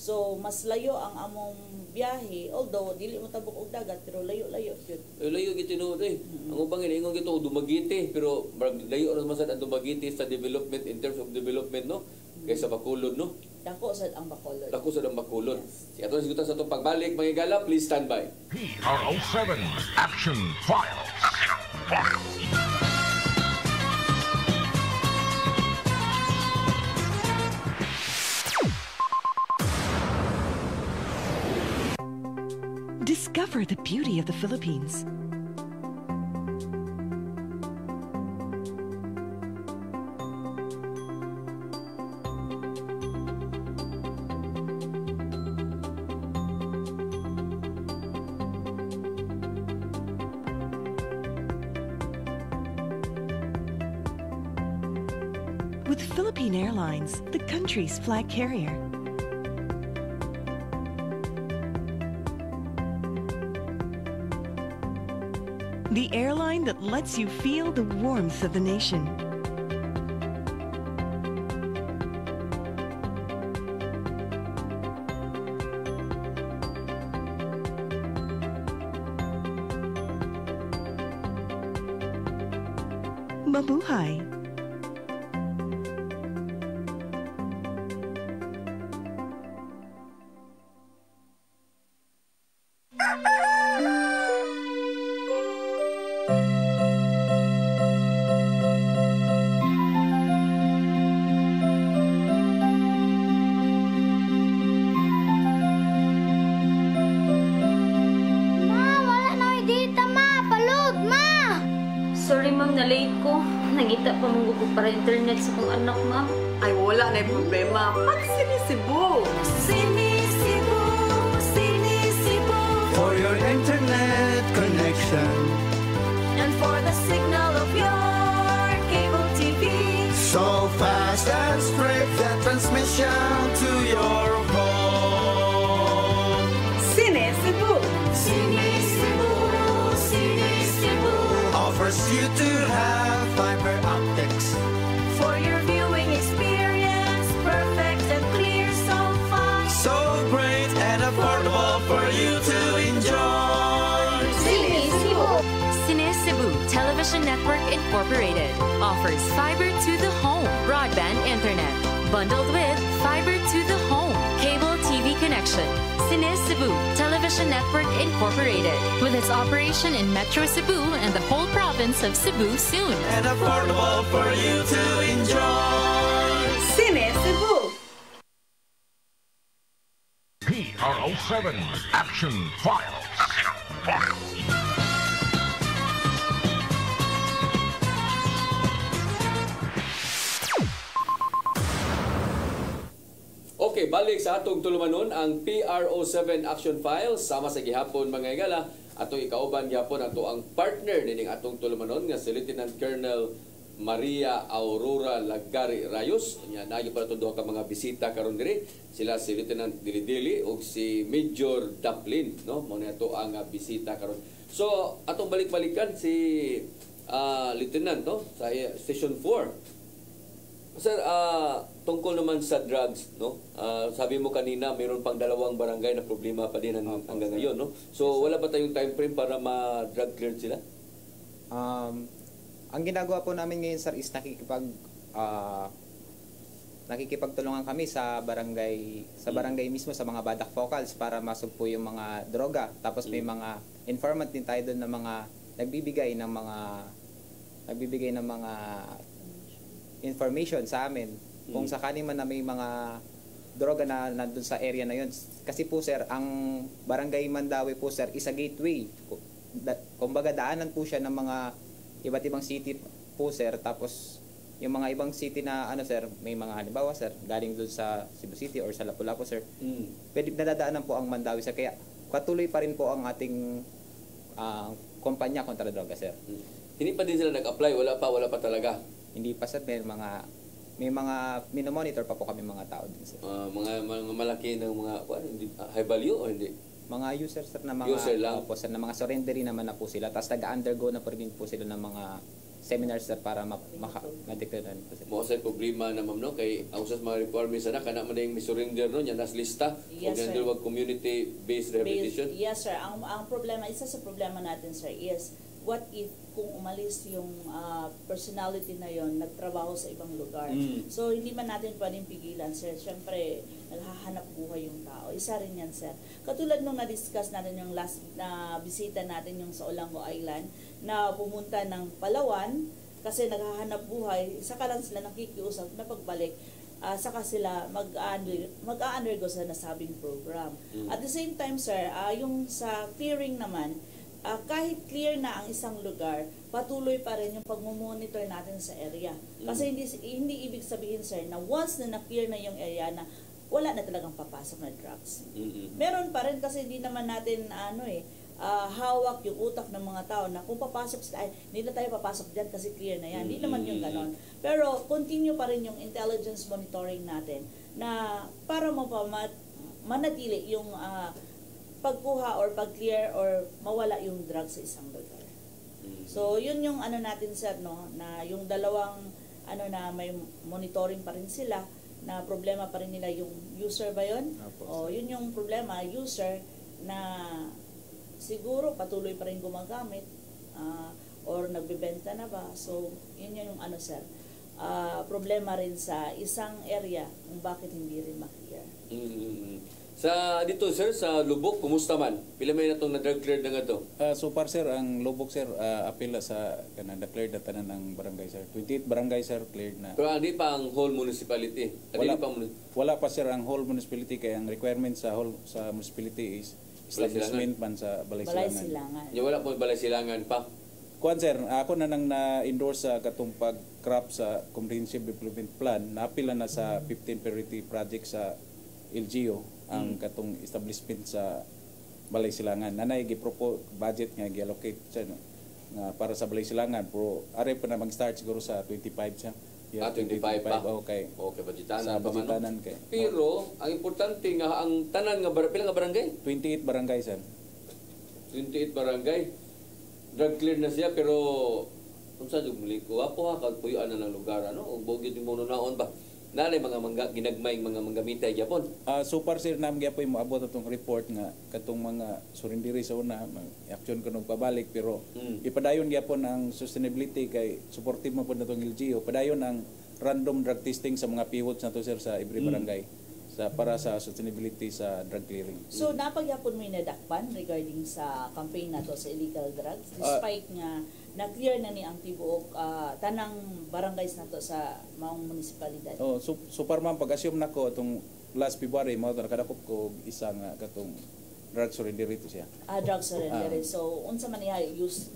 So mas layo ang among biyahe, although dili mo tabok og dagat pero layo-layo gyud. Layo gito no Ang ubang ingon gito Dumaguete pero layo ra man sad ang Dumaguete sa development in terms of development no kaysa Bacolod no. Dako sad ang Bacolod. Dako sad ang Bacolod. Si ato sigutan sa atong pagbalik mga gala, please stand by. PRO7 Action Files. Discover the beauty of the Philippines. With Philippine Airlines, the country's flag carrier. The airline that lets you feel the warmth of the nation. Mabuhay! Sorry ma'am, na-late ko. Nangita pa mong ko para internet sa kong anak ma'am. Ay wala na problema. Pag sinisibo. Sinisibo, sinisibo. For your internet connection. And for the signal of your cable TV. So fast and straight the transmission to your home. Sinisibo. Sinisibo, sinisibo. Offers you to have fiber optics. For your viewing experience, perfect and clear so far. So great and affordable for you to enjoy. Sinisibo. Sinisibo Television Network Incorporated offers fiber to the home broadband internet bundled with fiber to the home cable TV connection. Sinisibo Television Network Incorporated with its operation in Metro Cebu and the whole province of Cebu soon. And affordable for you to enjoy. Sinisibo. PRO7 Action Files. Okay, balik sa atong tulumanon ang PRO7 Action Files sama sa gihapon mga igala. Atong ikauban gihapon ato ang partner nining atong tulumanon nga si Lieutenant Colonel Maria Aurora Lagari Rayos. Nya naagi pa nato duha ka mga bisita karon diri. Sila si Lieutenant Dilidili ug si Major Daplin, no? Mao ato ang bisita karon. So, atong balik-balikan si Lieutenant, no? Sa Station 4. Sir, tungkol naman sa drugs, no? Sabi mo kanina, mayroon pang 2 barangay na problema pa din hanggang ngayon, no? So, wala ba tayong time frame para ma-drug cleared sila? Ang ginagawa po namin ngayon, sir, is nakikipagtulungan kami sa barangay mismo, sa mga badak focals para masog po yung mga droga. Tapos may mga informant din tayo doon na mga nagbibigay ng mga information sa amin kung sakali man na may mga droga na nandun sa area na yun. Kasi po sir, ang Barangay Mandawi po sir is a gateway. Kumbaga daanan po siya ng mga iba't ibang city po sir. Tapos yung mga ibang city na sir, may mga halimbawa sir, galing dun sa Cebu City or sa Lapu-Lapu sir. Pwede nadadaanan po ang Mandawi sir. Kaya patuloy pa rin po ang ating kumpanya kontra droga sir. Hindi pa din sila nag-apply, wala pa talaga. Hindi pa sir, may mga minomonitor pa po kami mga tao din sir. Mga malaki ng mga high value o hindi? Mga users sir na mga user lang. Po, sir, na mga surrendery naman na po sila. Tapos nag-undergo na po rin po sila ng mga seminars sir para ma-declare po sir. Mo sa problema na ma'am no kay ang usas mga requirements na kana man yung surrender no nya nas lista Yes, ug sir. nandun wag community based rehabilitation. Yes, sir. Ang problema, isa sa problema natin, sir, is what if kung umalis yung personality na yon nagtrabaho sa ibang lugar. So, hindi man natin pwedeng pigilan, sir. Siyempre, naghahanap buhay yung tao. Isa rin yan, sir. Katulad nung na-discuss natin yung last na bisita natin yung sa Olango Island na pumunta ng Palawan kasi naghahanap buhay, saka lang sila nakikiusap na pagbalik saka sila mag-undergo sa nasabing program. At the same time, sir, yung sa clearing naman, kahit clear na ang isang lugar, patuloy pa rin yung pag-monitor natin sa area. Kasi hindi ibig sabihin, sir, na once na na-clear na yung area na wala na talagang papasok na drugs. Meron pa rin kasi hindi naman natin hawak yung utak ng mga tao na kung papasok sila, hindi na tayo papasok dyan kasi clear na yan. Hindi naman yung ganon. Pero continue pa rin yung intelligence monitoring natin na para manatili yung pagkuha or pag-clear or mawala yung drugs sa isang lugar. So, yun yung natin, sir, no, na yung dalawang na may monitoring pa rin sila, na problema pa rin nila yung user ba yun? O yun yung problema, user na siguro patuloy pa rin gumagamit or nagbebenta na ba. So, yun yung sir, problema rin sa isang area kung bakit hindi rin ma-clear. Sa dito sir, sa Lubok, kumusta man? Pila may natong na-drug cleared na nga to? So far sir, ang Lubok sir, apila sa na-cleared na tanan ng barangay sir. 28 barangay sir, cleared na. Pero hindi pa ang whole municipality? Wala pa sir ang whole municipality, kaya ang requirement sa whole sa municipality is establishment man sa Balay Silangan. Yung wala po Balay Silangan pa? Kuan sir, ako na nang na-endorse sa katong pag-crop sa Comprehensive Development Plan, naapila na sa 15 priority project sa LGU ang katong establishment sa Balay Silangan. Nanay gi-propose budget nga gi-allocate siya nga para sa Balay Silangan, pero are pa na mag-start siguro sa 25 siya. 25 pa? Okay. Okay, budgetanan Sa pa man. budgetanan kay. Pero, ang importante nga, ang tanan nga, pila nga barangay? 28 barangay sir. 28 barangay. Drug clear na siya, pero kung saan yung muli ko, apo ha, kagpuyuan na ng lugar, o bogit yung muna naon ba? Nalay mga ginagmay, mga manggamitay Japon. So far sir, namin gyapon moabot atong report nga katong mga surindiri sa una, action kanong pabalik, pero ipadayon gyapon ang sustainability kay supportive man pud natong LGU. Padayon ang random drug testing sa mga pivots nato sir sa every barangay para sa sustainability sa drug clearing. So napagyapon mo nadakpan regarding sa campaign nato sa illegal drugs despite nga na-clear na ni ang tibuok tanang barangays nato sa maong munisipalidad. So far man pag-assume nako atong last February mao nakadakop ko isang katong drug surrender to siya. Drug surrender. So unsa man niya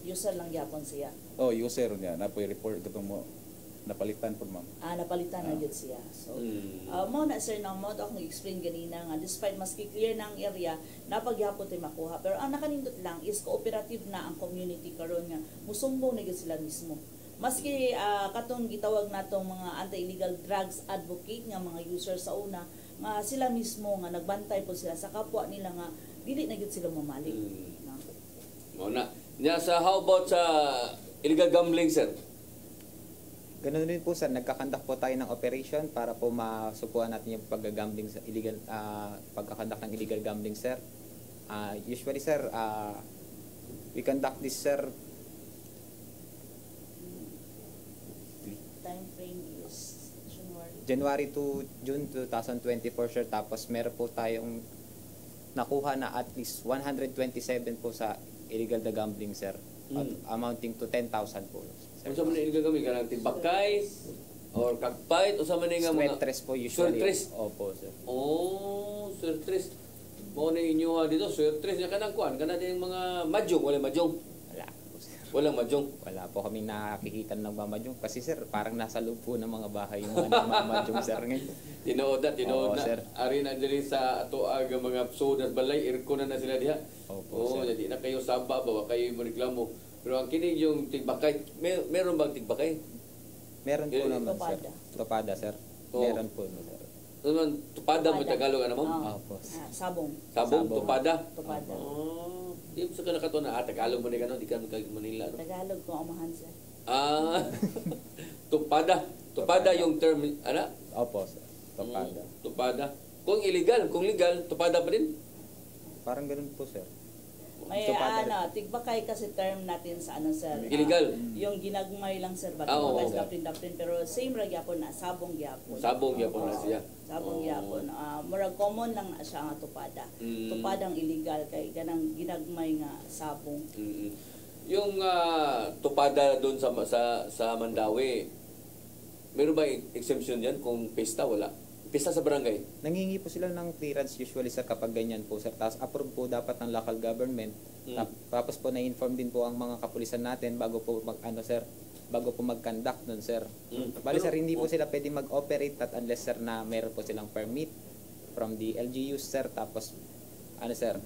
user lang gyapon siya. User niya napoy report katong mo napalitan po ma'am. Napalitan na yun siya. So, mo na sir, mo akong explain ganina nga, despite maski clear ng area, napagyapon tayo makuha. Pero ang nakanindot lang is cooperative na ang community karon nga, musumbong na yun sila mismo. Maski katong gitawag natong mga anti-illegal drugs advocate nga mga users sa una, nga sila mismo nga nagbantay po sila sa kapwa nila nga, dili na yun sila mamalik. Mo na. Sa how about sa illegal gambling sir? Ganun din po sir, nagkakandak po tayo ng operation para po masupuan natin yung pag-gambling sa illegal, pagkakandak ng illegal gambling sir. Usually sir, we conduct this sir. Time frame is January to June 2024 sir, tapos meron po tayong nakuha na at least 127 po sa illegal na gambling sir, amounting to 10,000 po. Ano sa man illegal gambling? Kanang tibakay or kakpait o sa man nga mga sweatres po usually. Sweatres? Opo sir. Sweatres. Mo na inyo dito, sweatres niya kanang kuan, kanang yung mga mahjong, wala mahjong. Wala po sir. Walang mahjong. Wala po kami nakikita ng mahjong kasi sir, parang nasa loob po ng mga bahay yung mga mahjong sir ngayon. Tinood na. Sir. Ari na diri sa ato aga mga sodas balay, aircon na sila diha. Opo sir. Jadi na kayo saba ba kayo mo reklamo. Pero ang kini yung tigbakay, meron bang tigbakay? Meron po naman sir. Tupada sir. Meron po sir. Naman tupada mo Tagalog ano mo? Opo. Sabong. Sabong tupada. Tupada. Di sa kana kato na Tagalog mo ni kanon, di ka Manila no. Tagalog ko amahan sir. tupada. Tupada yung term, ano? Opo, sir. Tupada. Tupada. Kung illegal, kung legal, tupada pa din? Parang ganun po, sir. May tigbakay kasi term natin sa sir. Illegal. Yung ginagmay lang sir, ba't Oo, guys okay. dapin-dapin, pero same ra gyapon na sabong gyapon. Sabong gyapon na siya. Sabong gyapon. Murag common lang na siya nga tupada. Tupadang illegal kay ganang ginagmay nga sabong. Yung tupada doon sa Mandawi, meron ba exemption yan kung pesta? Wala. Pesta sa barangay? Nangingi po sila ng clearance usually sir kapag ganyan po sir. Tapos approve po dapat ng local government. Tapos po na-inform din po ang mga kapulisan natin bago po bago po mag-conduct nun sir. Bali sir, hindi po sila pwedeng mag-operate at unless sir na meron po silang permit from the LGUs sir. Tapos sir,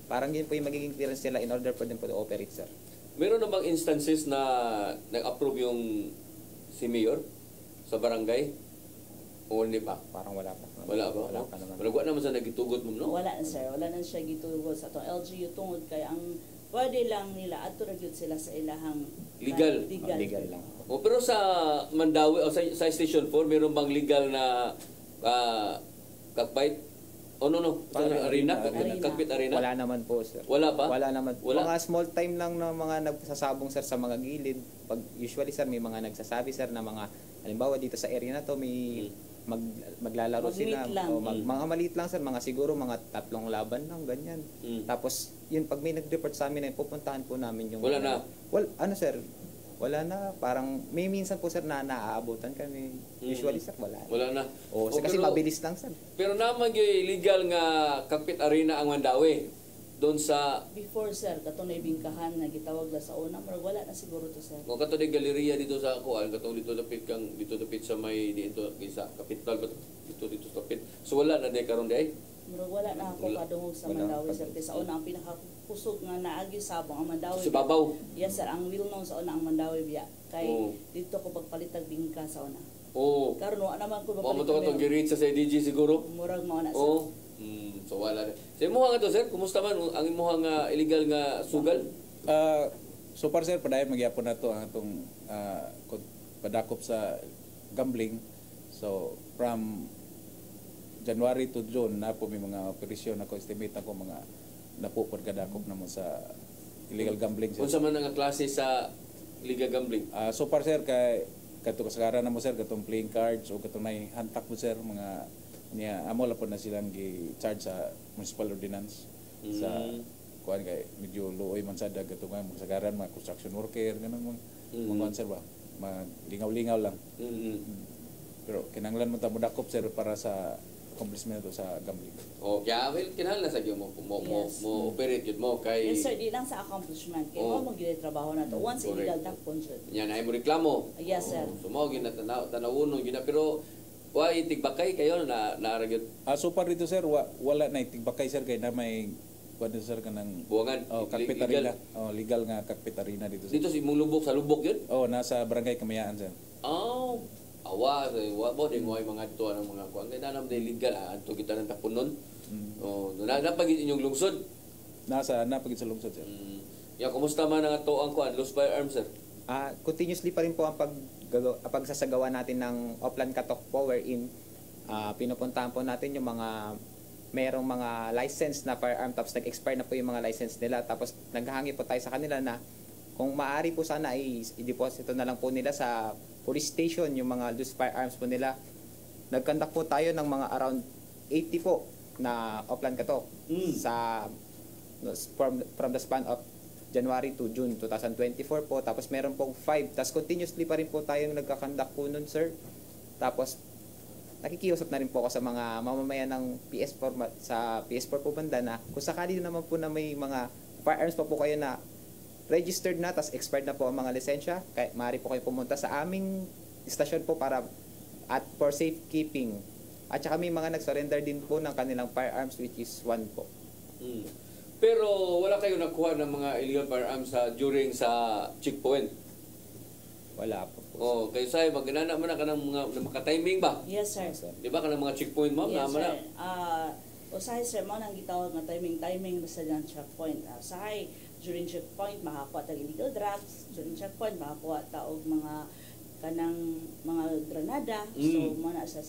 parang yun po yung magiging clearance nila in order for them po to operate sir. Meron na bang instances na nag-approve yung si Mayor sa barangay? O hindi pa? Parang wala pa. Wala ba? Wala pa naman. Wala naman sa nagitugot mo, no? Wala na sir, wala na siya gitugot sa itong LGU tungod kay ang pwede lang nila ato ra gyud sila sa ilahang Legal. Legal lang. Pero sa Mandawi o sa Station 4, meron bang legal na cockfight? Arena? Cockpit arena? Wala naman po sir. Wala pa? Wala naman. Wala? Mga small time lang na mga nagsasabong sir sa mga gilid. Pag usually sir may mga nagsasabi sir na mga halimbawa dito sa area na to may maglalaro sila lang. o mga maliit lang sir, mga siguro mga 3 laban lang ganyan. Tapos yun pag may nag-report sa amin ay pupuntahan po namin yung wala na. Sir, wala na, parang may minsan po sir na naaabutan kami. Usually sir wala na. Kasi mabilis lang sir. Pero naman yung legal nga cockpit arena ang Mandawi doon sa before sir katong bingkahan nga gitawag la sa una pero wala na siguro to sir. Kung katong galeria dito sa kuan katong dito dapit sa may dito sa kapital dito sa kapit. So wala na day karon day. Murag wala na ako kadungog sa Mandawi sir kay sa una ang pinakakusog nga naagi sabong ang Mandawi. Si babaw. Yes sir, ang well known sa una ang Mandawi biya kay dito ko pagpalitag bingka sa una. Karon wa naman ko mo to katong gireach sa DG siguro. Murag mao na sir. So wala na. Sa imuha nga to sir, kumusta man ang imuha nga illegal nga sugal? So far sir, padayon magyapon na to ang atong padakop sa gambling. So from January to June na po may mga operasyon ako estimate ako mga napupod kadakop na mo sa illegal gambling sir. Unsa man nga klase sa illegal gambling? So far sir kay kato kasagaran na mo sir katong playing cards o katong nay hantak mo sir mga niya amo la po na silang gi-charge sa municipal ordinance sa kuan kay medyo luoy man sad gato nga magsagaran mga construction worker ganun mga sir ba maglingaw-lingaw lang. Pero kinahanglan mo ta mo dakop sir para sa accomplishment to sa gambling. Kaya kinahanglan sa gyud mo operate gyud mo kay yes sir, di lang sa accomplishment kay mo gyud trabaho na to once illegal dakpon jud. Yan ay mo reklamo. Yes sir. So mo gyud tanawon gyud pero why tigbakay kayo na naaragyod? So far dito sir, wala na tigbakay sir kay na may kuan sir kanang buwangan cockpit arena. Legal nga cockpit arena dito sir. Dito sa imong lubok sa lubok yun? Nasa barangay Kamayaan sir. Awa mo din mo mga dito ang mga kuan kay nanam day legal adto kita nang tapunon. Napagid inyong lungsod. Napagid sa lungsod sir. Kumusta man ang ato ang kuan Lost Firearms sir? Continuously pa rin po ang pagsasagawa natin ng offline katok po wherein pinupuntahan po natin yung mga merong mga license na firearm tapos nag-expire na po yung mga license nila tapos naghahangi po tayo sa kanila na kung maaari po sana ay i-deposito na lang po nila sa police station yung mga loose firearms po nila. Nag-conduct po tayo ng mga around 80 po na offline katok sa from the span of January to June 2024 po. Tapos meron pong 5. Tapos continuously pa rin po tayong nagkakandak po nun, sir. Tapos nakikiusap na rin po ako sa mga mamamayan ng PS4 sa PS4 po banda na kung sakali naman po na may mga firearms pa po kayo na registered na tapos expired na po ang mga lisensya, kaya maaari po kayo pumunta sa aming istasyon po para at for safekeeping. At saka may mga nag-surrender din po ng kanilang firearms which is 1 po. Pero wala kayo nakuha ng mga illegal firearms during sa checkpoint? Wala po. Kayo sa'yo, magnana mo na ka ng mga maka-timing ba? Yes, sir. Di ba ka ng mga checkpoint, ma'am? Yes, sir. Usahay, sir, mo nang gitawag nga timing sa dyan checkpoint. Usahay, during checkpoint makakuha tag illegal drugs, during checkpoint makakuha ta og mga kanang mga granada. So mo na sa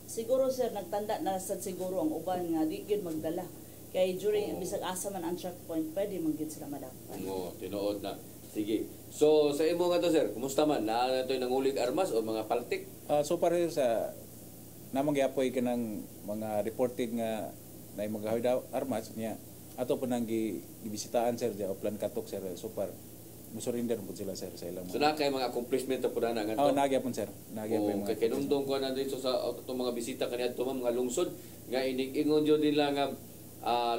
siguro sir nagtanda na sad siguro ang uban nga di gyud magdala kay during bisag asa man ang checkpoint pwede man gyud sila madakpan. Tinuod na. Sige. So sa imo nga to sir, kumusta man? Na to'y nangulig armas o mga paltik? So para sa namang giapoy kanang mga reported nga na magahoy daw armas niya ato po nang gibisitaan sir o plan katok sir so par musurinder po sila sir sa ilang So na kay mga accomplishment po na nga to? Nagyapon sir. Nagyapon mga kay kinumdong ko na dito sa itong mga bisita kaniadto mga lungsod nga ining-ingon jud nila nga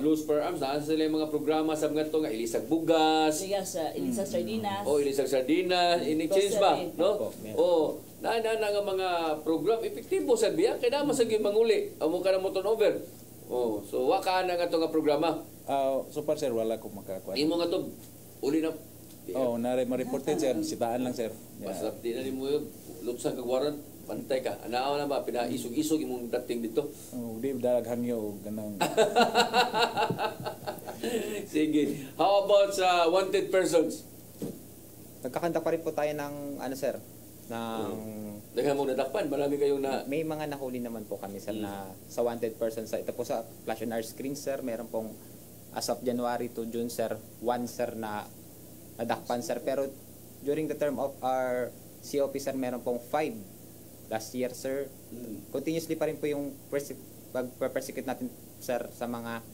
loose per arms na sila yung mga programa sa mga to nga ilisag bugas, ilisag sardinas. Ilisag sardinas, ini-change ba, no? Na nga mga program epektibo sa biya kay naman sa manguli amo ka na mo turnover. So wa ka na nga to nga programa. So par sir wala ko makakuha. Imo nga to uli na ma-reported sir, sitaan lang sir. Basta di na nimo lutsan kag warrant, pantay ka. Anaaw na ba pinaisog-isog imong dating dito? Di daghang yo ganang. Sige. How about sa wanted persons? Nagkakanta pa rin po tayo ng sir, ng Daghan mo nadakpan, marami kayong may mga nahuli naman po kami sir na sa wanted persons. Ito po sa flash on our screen sir, meron pong as of January to June sir, 1 sir na nadakpan sir, pero during the term of our COP sir meron pong 5 last year sir. Continuously pa rin po yung pag-persecute natin sir sa mga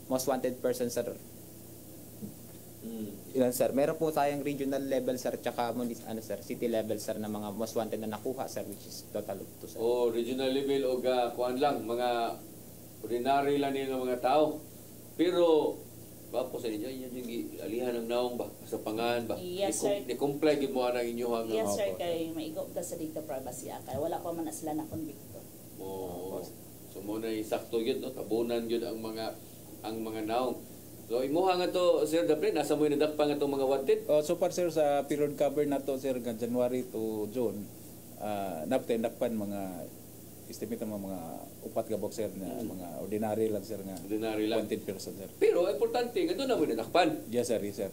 most wanted persons sir. Ilan sir, meron po tayong regional level sir tsaka sir, city level sir na mga most wanted na nakuha sir, which is total of 2 sir. Regional level o kuan lang mga ordinary lang nila mga tao, pero po sa inyo, yun yung alihan ng naong ba? Sa pangan ba? Yes, sir. Ni-comply gid mo ang inyong Yes, sir. Kay maigop ka sa data privacy kay wala pa man na sila na-convicto. So mo na sakto yun, no? Tabunan yun ang mga naong. So imuha nga to, Sir Dapre, nasa mo nadakpan nga itong mga wanted? So far sir, sa period cover na to sir, January to June, napatendakpan mga estimate ng mga upat ka box sir na mga ordinary lang sir nga wanted person sir. Pero importante nga doon na mo nadakpan. Yes sir, yes sir.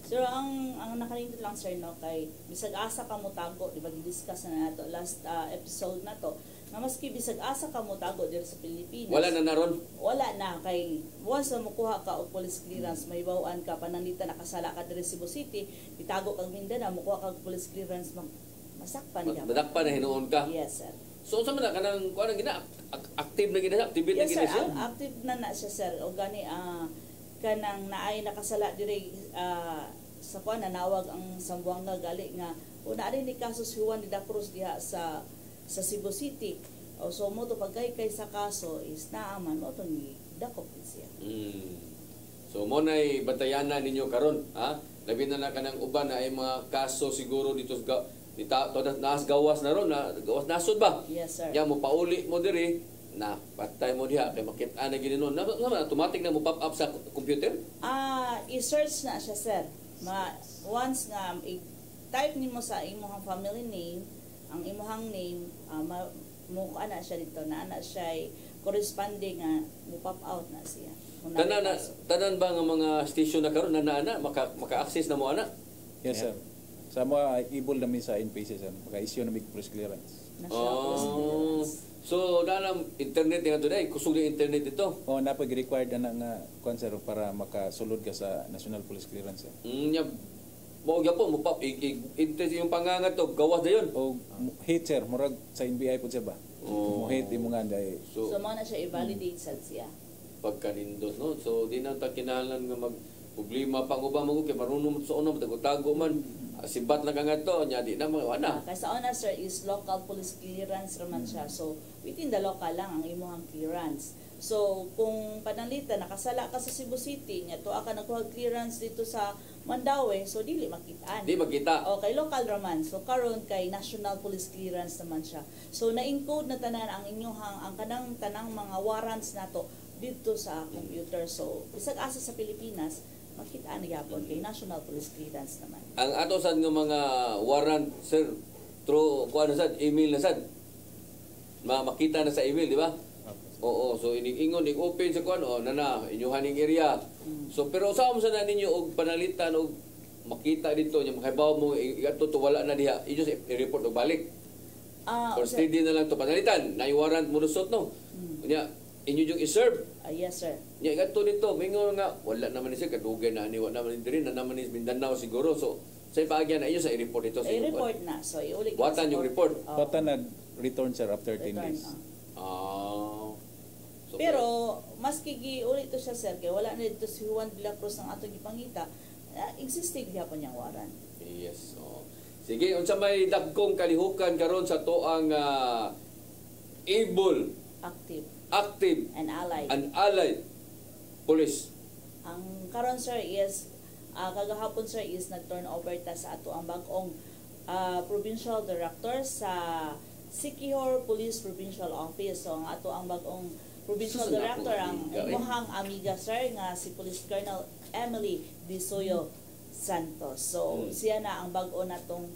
So ang nakalingkod lang sir no kay bisag asa ka mo tago, di ba gi-discuss na nato last episode na to, na maski bisag asa ka mo tago dito sa Pilipinas. Wala na naron? Wala na kay once na mukuha ka og police clearance, may bawaan ka pananita nakasala ka diri sa Cebu City, itago kag Mindanao, mukuha ka og police clearance masakpan ka. Madakpan na hinuon ka. Yes sir. So sa man kanang kuan gina active na gina, activate na gina siya. Yes sir, active na siya sir. O gani kanang naay nakasala diri sa kuan nanawag ang Sambuanga gali nga una rin ni kaso si Juan de la Cruz diha sa Cebu City. So mo to pagkay sa kaso is naaman mo to ni dakop siya. So mo nay batayanan ninyo karon, ha? Labi na kanang uban na ay mga kaso siguro dito sa naas gawas na ron, gawas nasod ba? Yes sir. Ya mo pauli mo diri na patay mo diha kay makit-an na gini nun. Automatic na mo pop up sa computer? I-search na siya sir. Once nga i-type nimo sa imong family name, ang imong name, mo ana siya dito na ana siya corresponding nga mo pop out na siya. Tanan ba nga mga station na karon na maka-access na mo ana? Yes sir. Sa mga ibol namin sa NPC sir, maka-issue na may police clearance. So dalam internet nga today, kusog yung internet ito. Napag-required na nga kuan sir para makasulod ka sa National Police Clearance sir. Mo gyapon mo pop yung pangangat to gawas dayon. Hit sir, murag sa NBI pud siya ba? Mo hit imo nga day. So mo na siya i-validate sad siya. Pagkanindos no. So di na ta kinahanglan nga mag problema pang uba mo kay marunong sa una tago man. Sibat na kang to nya di na wala. Kay sa una sir is local police clearance raman siya. So within the local lang ang imong clearance. So kung pananglitan nakasala ka sa Cebu City nya tuwa ka nagkuha clearance dito sa Mandaue, so dili makitaan. Di makita. Okay, local raman. So karon kay national police clearance naman siya. So na-encode na tanan ang inyong ang kanang tanang mga warrants nato dito sa computer. So bisag asa sa Pilipinas makita ni gyapon kay national police clearance naman. Ang ato sad nga mga warrant sir through kuan sad email na sad. Makita na sa email, di ba? Oo, so iningon open sa kuan nana inyong haning area So pero usaha mo sana ninyo og panalitan og makita dito nya makahibaw mo igadto to wala na diha. I just i-report og balik. Or steady na lang to panalitan. Na warrant mo lusot no. Nya inyo yung i-serve. Yes, sir. Nya igadto dito mingon nga wala naman ni siya kadugay na ni wala naman diri na naman ni Mindanao siguro. So sa ipaagyan na inyo sa i-report ito sa inyo. I-report na. So iulit. Watan yung report. Watan nag-return sir after 10 days. So, pero maski giulit to siya sir kay wala na dito si Juan de la Cruz ang atong gipangita. Existing gyapon yang warrant. Yes. Sige, unsa may dagkong kalihukan karon sa toang able, active and allied police. Ang karon sir is kagahapon sir is nag-turn over ta sa ato ang bag-ong provincial director sa Siquijor Police Provincial Office. So ang ato ang bag-ong provincial director ang imuhang amiga sir nga si Police Colonel Emily Disoyo Santos. So siya na ang bag-o natong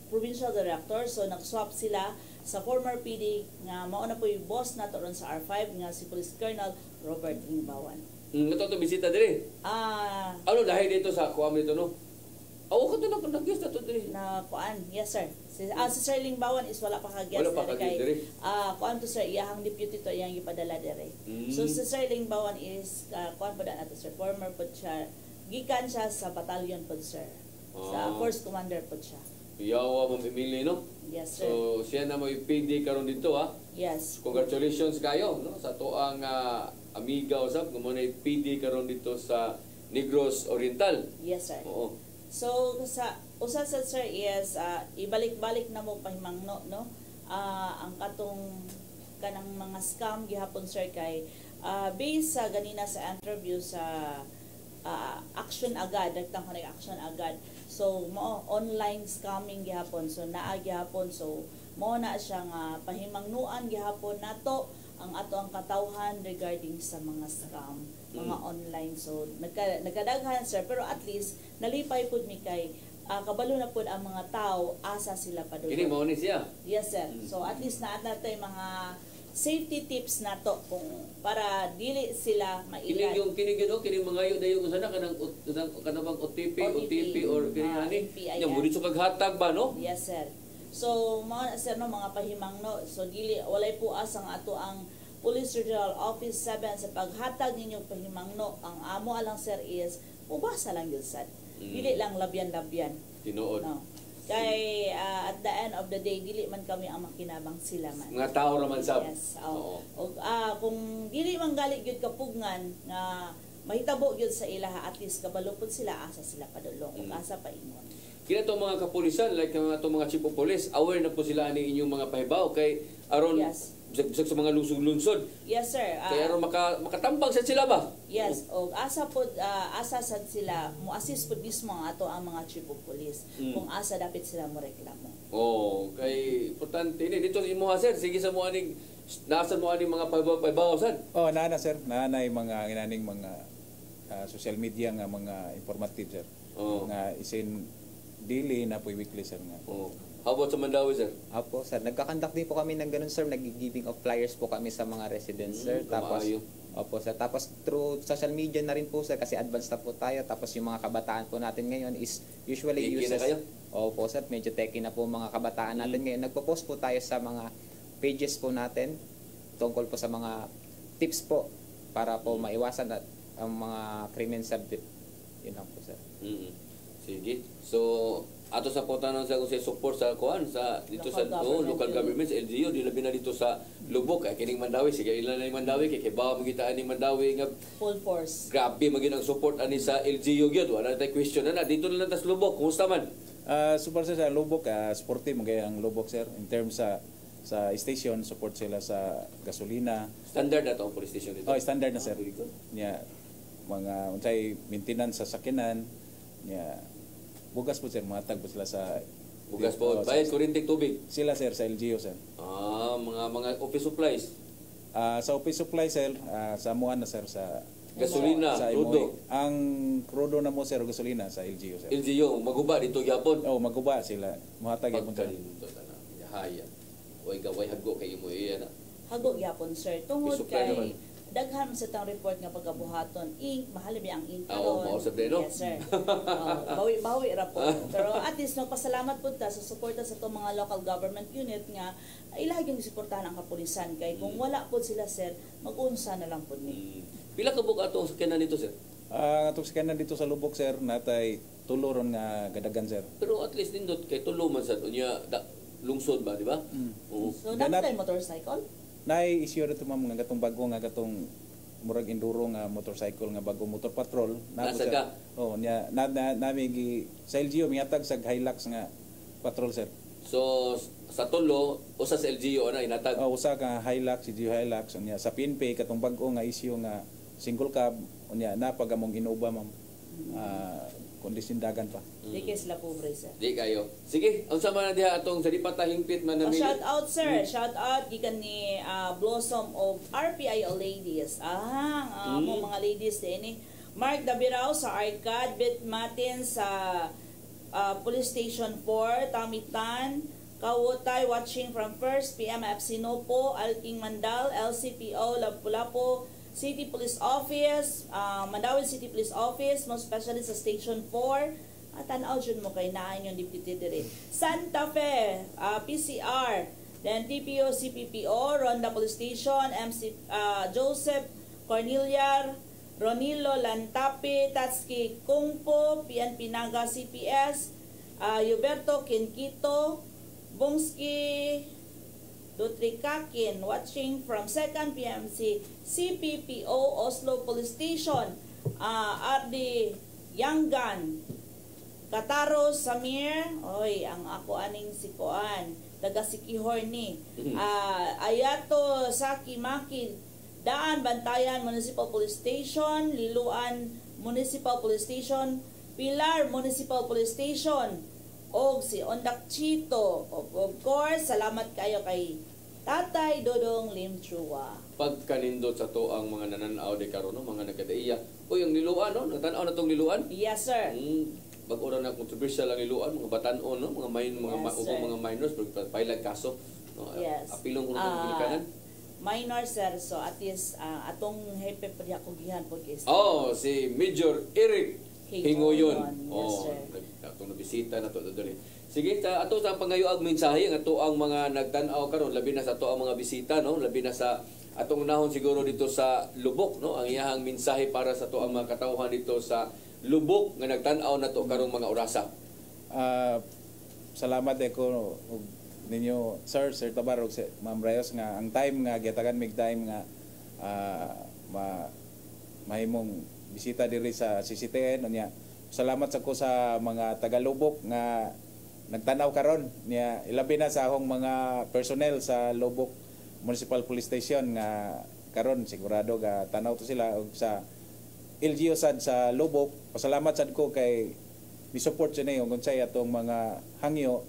provincial director. So nag-swap sila sa former PD nga mao na po'y boss nato ron sa R5 nga si Police Colonel Robert Ingbawan. Nato bisita diri. Ano dahil dito sa kuam dito no? Ako to na nag-guest na to diri. Na kuan, yes sir. Si Sir Lingbawan is wala pa ka-guest diri. Kuan to sir, iyang deputy to iyang ipadala diri. So si Sir Lingbawan is kuan po na to sir, former po siya. Gikan siya sa battalion po sir. Sa force commander po siya. Yawa mamimili no? Yes sir. So siya na mo PD karon dito ha. Yes. Congratulations kayo no sa toang amiga usab nga mo na PD karon dito sa Negros Oriental. Yes sir. Oo. So sa usa sa sir is ibalik-balik na mo pahimangno no. Ang katong kanang mga scam gihapon sir kay based sa ganina sa interview sa action agad, nagtang ko action agad. So mo online scamming gihapon. So naa gihapon. So mo na siya nga pahimangnuan gihapon nato ang ato ang katawhan regarding sa mga scam, mga online. So nagkadaghan sir, pero at least nalipay pud mi kay kabalo na pud ang mga tao asa sila padulong. Ini mao ni siya. Yes sir. So at least naat natay mga safety tips nato kung para dili sila mailan. Kining mga yo dayon sana kanang bang OTP or kining ani. Yang mudi sa kaghatag ba no? Yes sir. So mga sir no mga pahimangno. So dili walay puas ang ato ang Police Regional Office 7 sa paghatag ninyong pahimangno. Ang amo alang sir is ubasa lang gyud sad. Dili lang labyan-labyan. Tinuod. No. Kay at the end of the day dili man kami ang makinabang sila man. Mga tao ra man sab. Yes. Kung dili man gali gyud kapugngan nga mahitabo gyud sa ilaha, at least kabalo pud sila asa sila padulong ug asa paingon. Kina to mga kapulisan like mga chief of police aware na po sila ani inyong mga pahibaw kay aron bisag sa mga lungsod-lungsod. Yes sir. Kaya aron makatambag sa sila ba? Yes, og asa sad sila mo assist pud mismo ang ato ang mga chief of police kung asa dapat sila mo reklamo. Kay importante ni dito imo sir, sige sa mo aning nasa mo aning mga pahibaw sad. Naana sir, naanay mga inaning mga social media nga mga informative sir. Nga isin daily na po weekly sir nga. How about sa Mandawi sir? Apo sir, nagkakandak din po kami ng ganun sir, nag-giving of flyers po kami sa mga residents sir. Tapos tapos through social media na rin po sir kasi advanced na po tayo. Tapos yung mga kabataan po natin ngayon is usually uses. Opo sir, medyo techy na po mga kabataan natin ngayon. Nagpo-post po tayo sa mga pages po natin tungkol po sa mga tips po para po maiwasan at ang mga krimen subject. Yun lang po sir. Sige. So ato sa putanon sa support sa kuan sa dito sa local governments LGU di labi na dito sa Lubok kay kining Mandawi sige ilan na Mandawi kay bawa magitaan ning Mandawi nga full force. Grabe magin ang support ani sa LGU gyud wala tay question na dito na lang tas Lubok kumusta man? Super sa Lubok sportive mo ang Lubok sir in terms sa station support sila sa gasolina. Standard na to ang police station dito. Standard na sir. Nya mga unsay maintenance sa sakinan nya bugas po sir, matag po sila sa bugas po, bayad kuryente tubig. Sila sir sa LGU sir. Mga office supplies. Sa office supplies sir, sa amuan na sir sa gasolina, crudo. Ang crudo na mo sir gasolina sa LGU sir. LGU maguba dito gyapon. Maguba sila. Muhatag gyapon sir. Haya. Way hago kay imo iya na. Hago gyapon sir tungod kay daghan man sa tang report nga pagkabuhaton ink mahal ba ang ink Oo, mausap din, no? yes sir. Bawi ra po, pero at least nagpasalamat pud ta sa suporta sa itong mga local government unit nga ilahag yung suportahan ang kapulisan kay kung wala po sila sir mag-unsa na lang po ni. Pila ka buka atong sakyanan nito, sir? Atong sakyanan dito sa Lubok sir natay tuloron nga gadagan sir. Pero at least nindot kay tulo man sa unya lungsod ba, di ba? Oo. So naman motorcycle? Nay issue rito ma'am nga gatong bago nga gatong murag enduro nga motorcycle nga bago motor patrol Nasa ka? Oh nya nami sa LGU miatag sa Hilux nga patrol sir. So sa tulo usa sa LGU na inatag. Usa ka Hilux, LGU Hilux nya sa PNP katong bago nga issue nga single cab unya na pagamong inuba ma'am. Kondisyon dagan pa. Di kay sila pobre sir. Di kayo. Sige, unsa man diha atong sa di patahingpit man namili. Shout out sir, shout out gikan ni Blossom of RPIO Ladies. Mo mga ladies din Mark Dabirao sa Arcad, Bit Martin sa Police Station 4, Tamitan, Kawutay watching from 1st PMF Sinopo, Alking Mandal, LCPO Lapu-Lapu, City Police Office, Mandawi City Police Office, most especially sa Station 4, at tanaw dyan mo kay naan yung deputy dire. Santa Fe, PCR, then TPO, CPPO, Ronda Police Station, MC Joseph Corneliar, Ronilo Lantapi, Tatski Kungpo, PNP Naga CPS, Huberto Kinkito, Bongski Dutrikakin, watching from 2nd PMC, CPPO, Oslo Police Station, Ardi Yangan, Kataro Samir, oy, ang ako aning si Koan, taga Sikihor ni, Ayato Sakimaki, Daan Bantayan Municipal Police Station, Liluan Municipal Police Station, Pilar Municipal Police Station, og si Ondak Chito. Of course, salamat kayo kay Tatay Dodong Limchua. Pagkanindot sa to ang mga nananaw de karon mga nagkadaiya. Uy, ang niluan no, nagtan-aw na tong niluan? Yes, sir. Bag-ora na controversial ang niluan, mga batan-on no, mga mga minors pagpailag kaso. No, yes. Apilong kuno ng Pilikanan. Minor sir, so at least atong hepe pa diya kugihan po kay. Si Major Eric Hingoyon. Yes, sir. Atong nabisita na to diri. Sige, ato sa pangayoag mensahe ang ato ang mga nagtan-aw karon, labi na sa ato ang mga bisita no, labi na sa atong nahon siguro dito sa Lubok no, ang iyahang mensahe para sa ato ang mga katawhan dito sa Lubok nga nagtan-aw na to karong mga orasa. Salamat ko ninyo Sir Tabar ug Ma'am Reyes nga ang time nga gitagan mig time nga mahimong bisita diri sa CCTN unya. Salamat sa ko sa mga taga-Lubok nga nagtanaw karon niya ilabi na sa akong mga personnel sa Lubok Municipal Police Station nga karon sigurado ga tanaw to sila og sa LGU sad sa Lubok. Pasalamat sad ko kay mi-support siya niyo kung say atong mga hangyo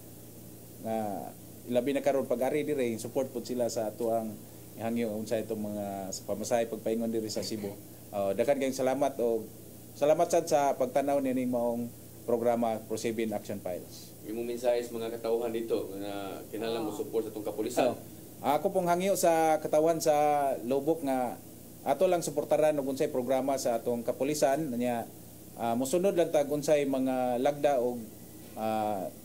nga ilabi na karon pag-ari dire support pud sila sa ato ang hangyo unsay itong mga sa pamasahe pagpaingon diri sa Cebu. Daghan kayong salamat o salamat sad sa pagtanaw nining maong programa Pro7 Action Files. Imong mensahe sa mga katawhan dito na kinahanglan mo support sa itong kapulisan. Ako pong hangyo sa katawan sa Lubok nga ato lang suportaran og unsay programa sa atong kapulisan nya mosunod lang tag unsay mga lagda og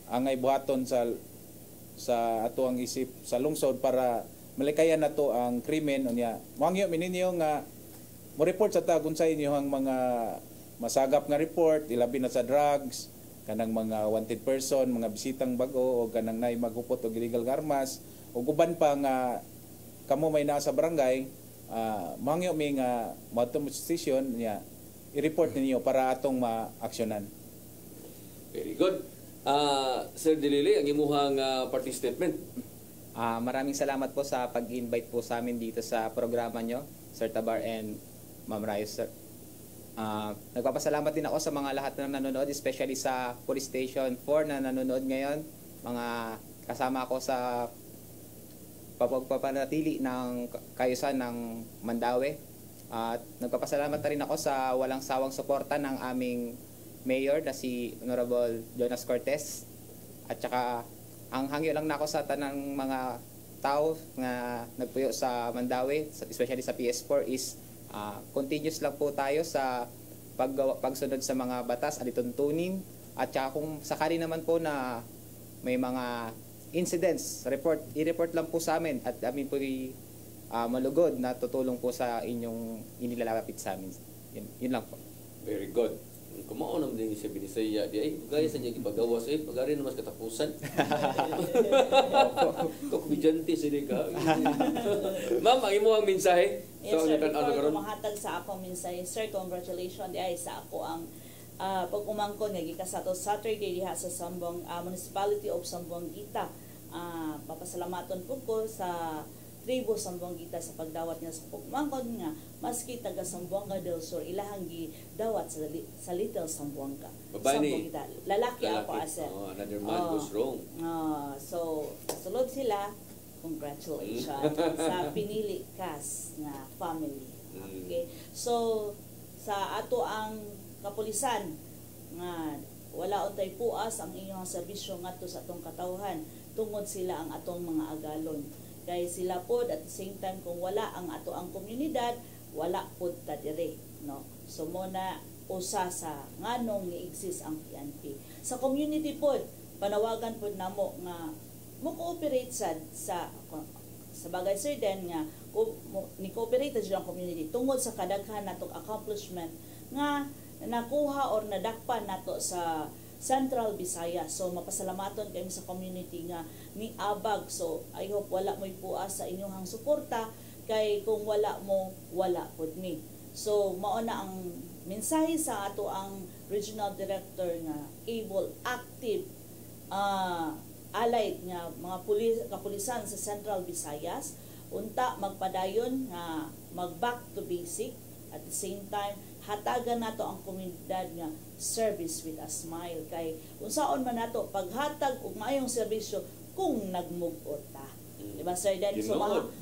angay buhaton sa ato ang isip sa lungsod para malikayan nato ang krimen unya. Moangyo mininyo nga mo report sa tag unsay inyong mga masagap nga report ilabi na sa drugs kanang mga wanted person, mga bisitang bago o kanang nay maghupot og illegal armas o uban pa nga kamo may naa sa barangay mangyo mi nga moto station niya i-report ninyo para atong maaksyonan. Very good. Sir Dilili, ang imuhang parting statement. Maraming salamat po sa pag-invite po sa amin dito sa programa nyo, Sir Tabar and Ma'am Reyes, sir. Nagpapasalamat din ako sa mga lahat na nanonood, especially sa Police Station 4 na nanonood ngayon. Mga kasama ko sa pagpapanatili ng kaayusan ng Mandawi. At nagpapasalamat na rin ako sa walang sawang suporta ng aming mayor na si Honorable Jonas Cortez. At saka ang hangyo lang na ako sa tanang mga tao na nagpuyo sa Mandawi, especially sa PS4, is continuous lang po tayo sa pagsunod sa mga batas, alituntunin, at saka kung sakali naman po na may mga incidents, i-report lang po sa amin at amin po malugod na tutulong po sa inyong inilalapit sa amin. Yun lang po. Very good. Kumao naman din siya binisaya di ay gaya sa niya gipagawas pagari na mas katapusan. Komedyante sila ka. Ma'am, ang imo ang mensahe Yes, sir. Before mahatag sa ako mensahe, sir, congratulations di ay sa ako ang pag-umangkon nga gikas ato Saturday diha sa Sambong Municipality of Sambuanga. Papasalamaton po ko sa tribo Sambuanga sa pagdawat niya sa pagmangkon nga maski taga Sambuanga del Sur ilahang gidawat sa Little Sambuanga. Sambuanga. Lalaki ako asa. Another man goes wrong. So sulod sila, congratulations sa pinili kas nga family. Okay. So sa ato ang kapulisan nga wala untay puas ang inyong serbisyo ngadto sa atong katawhan tungod sila ang atong mga agalon. Kay sila pod at the same time kung wala ang ato ang komunidad, wala pod ta dire, no. So mo na usa sa nganong ni-exist ang PNP. Sa community pod, panawagan pod namo nga mo cooperate sa bagay sir den nga ni cooperate sa community tungod sa kadaghan natong accomplishment nga nakuha or nadakpan nato sa Central Visayas. So mapasalamaton kami sa community nga ni abag. So I hope wala mo'y puas sa inyong suporta kay kung wala mo wala pod mi. So mao na ang mensahe sa ato ang regional director nga able active allied nga mga kapulisan sa Central Visayas unta magpadayon nga mag back to basic at the same time hatagan nato ang komunidad nga service with a smile kay unsaon man nato paghatag og maayong serbisyo kung nagmug-ot ta. Diba sir? Then, so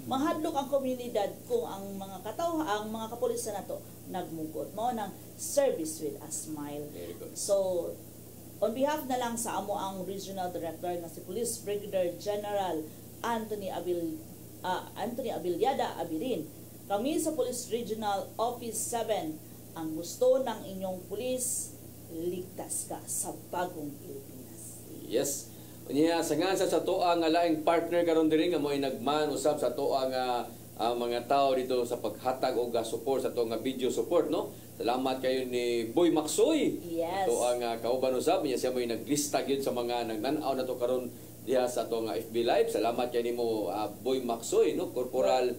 mahadlok ang komunidad kung ang mga ang mga kapulisan nato nagmugot. Mao nang service with a smile. So on behalf na lang sa amo ang regional director nga si Police Brigadier General Anthony Abiliada Abirin. Kami sa Police Regional Office 7 ang gusto ng inyong pulis, ligtas ka sa bagong Pilipinas. Yes. Unya sa nga sa toa nga laing partner karon diri nga mo'y nagman usab sa toa nga mga tao dito sa paghatag og support sa to nga video support, no. Salamat kayo ni Boy Maksoy. Yes. Toa nga kauban usab niya siya mo'y naglista gyud sa mga nagnan-aw na to karon diha sa to nga FB Live. Salamat kay nimo Boy Maksoy, no, Corporal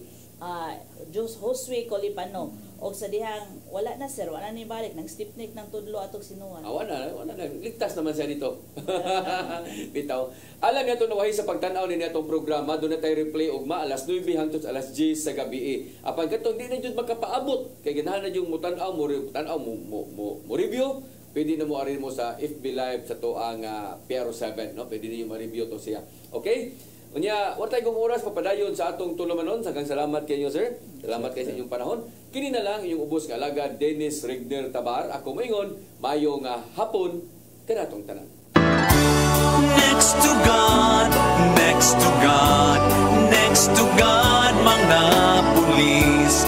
Josue Colipano. Og sa dihang wala na sir, wala ni balik nang stipnik ng tudlo atog sinuwan. Wala na ligtas naman siya dito. Bitaw. Alam nga to nawahi sa pagtan-aw ni atong programa, do na tay replay ugma alas 9 hangtod alas 10 sa gabi. Apan katong di na jud makapaabot kay ganahan na yung mutan-aw mo review. Pwede na mo arin mo sa FB Live sa toang PR7, no? Pwede niyo ma-review to siya. Okay? Unya, watay kong oras papadayon sa atong tulumanon. Sagang salamat kayo, sir. Salamat kayo sa inyong panahon. Kini na lang inyong ubos nga alagad Dennis Rigner Tabar. Ako moingon, mayong hapon kanatong tanan. Next to God, next to God, next to God, mga pulis.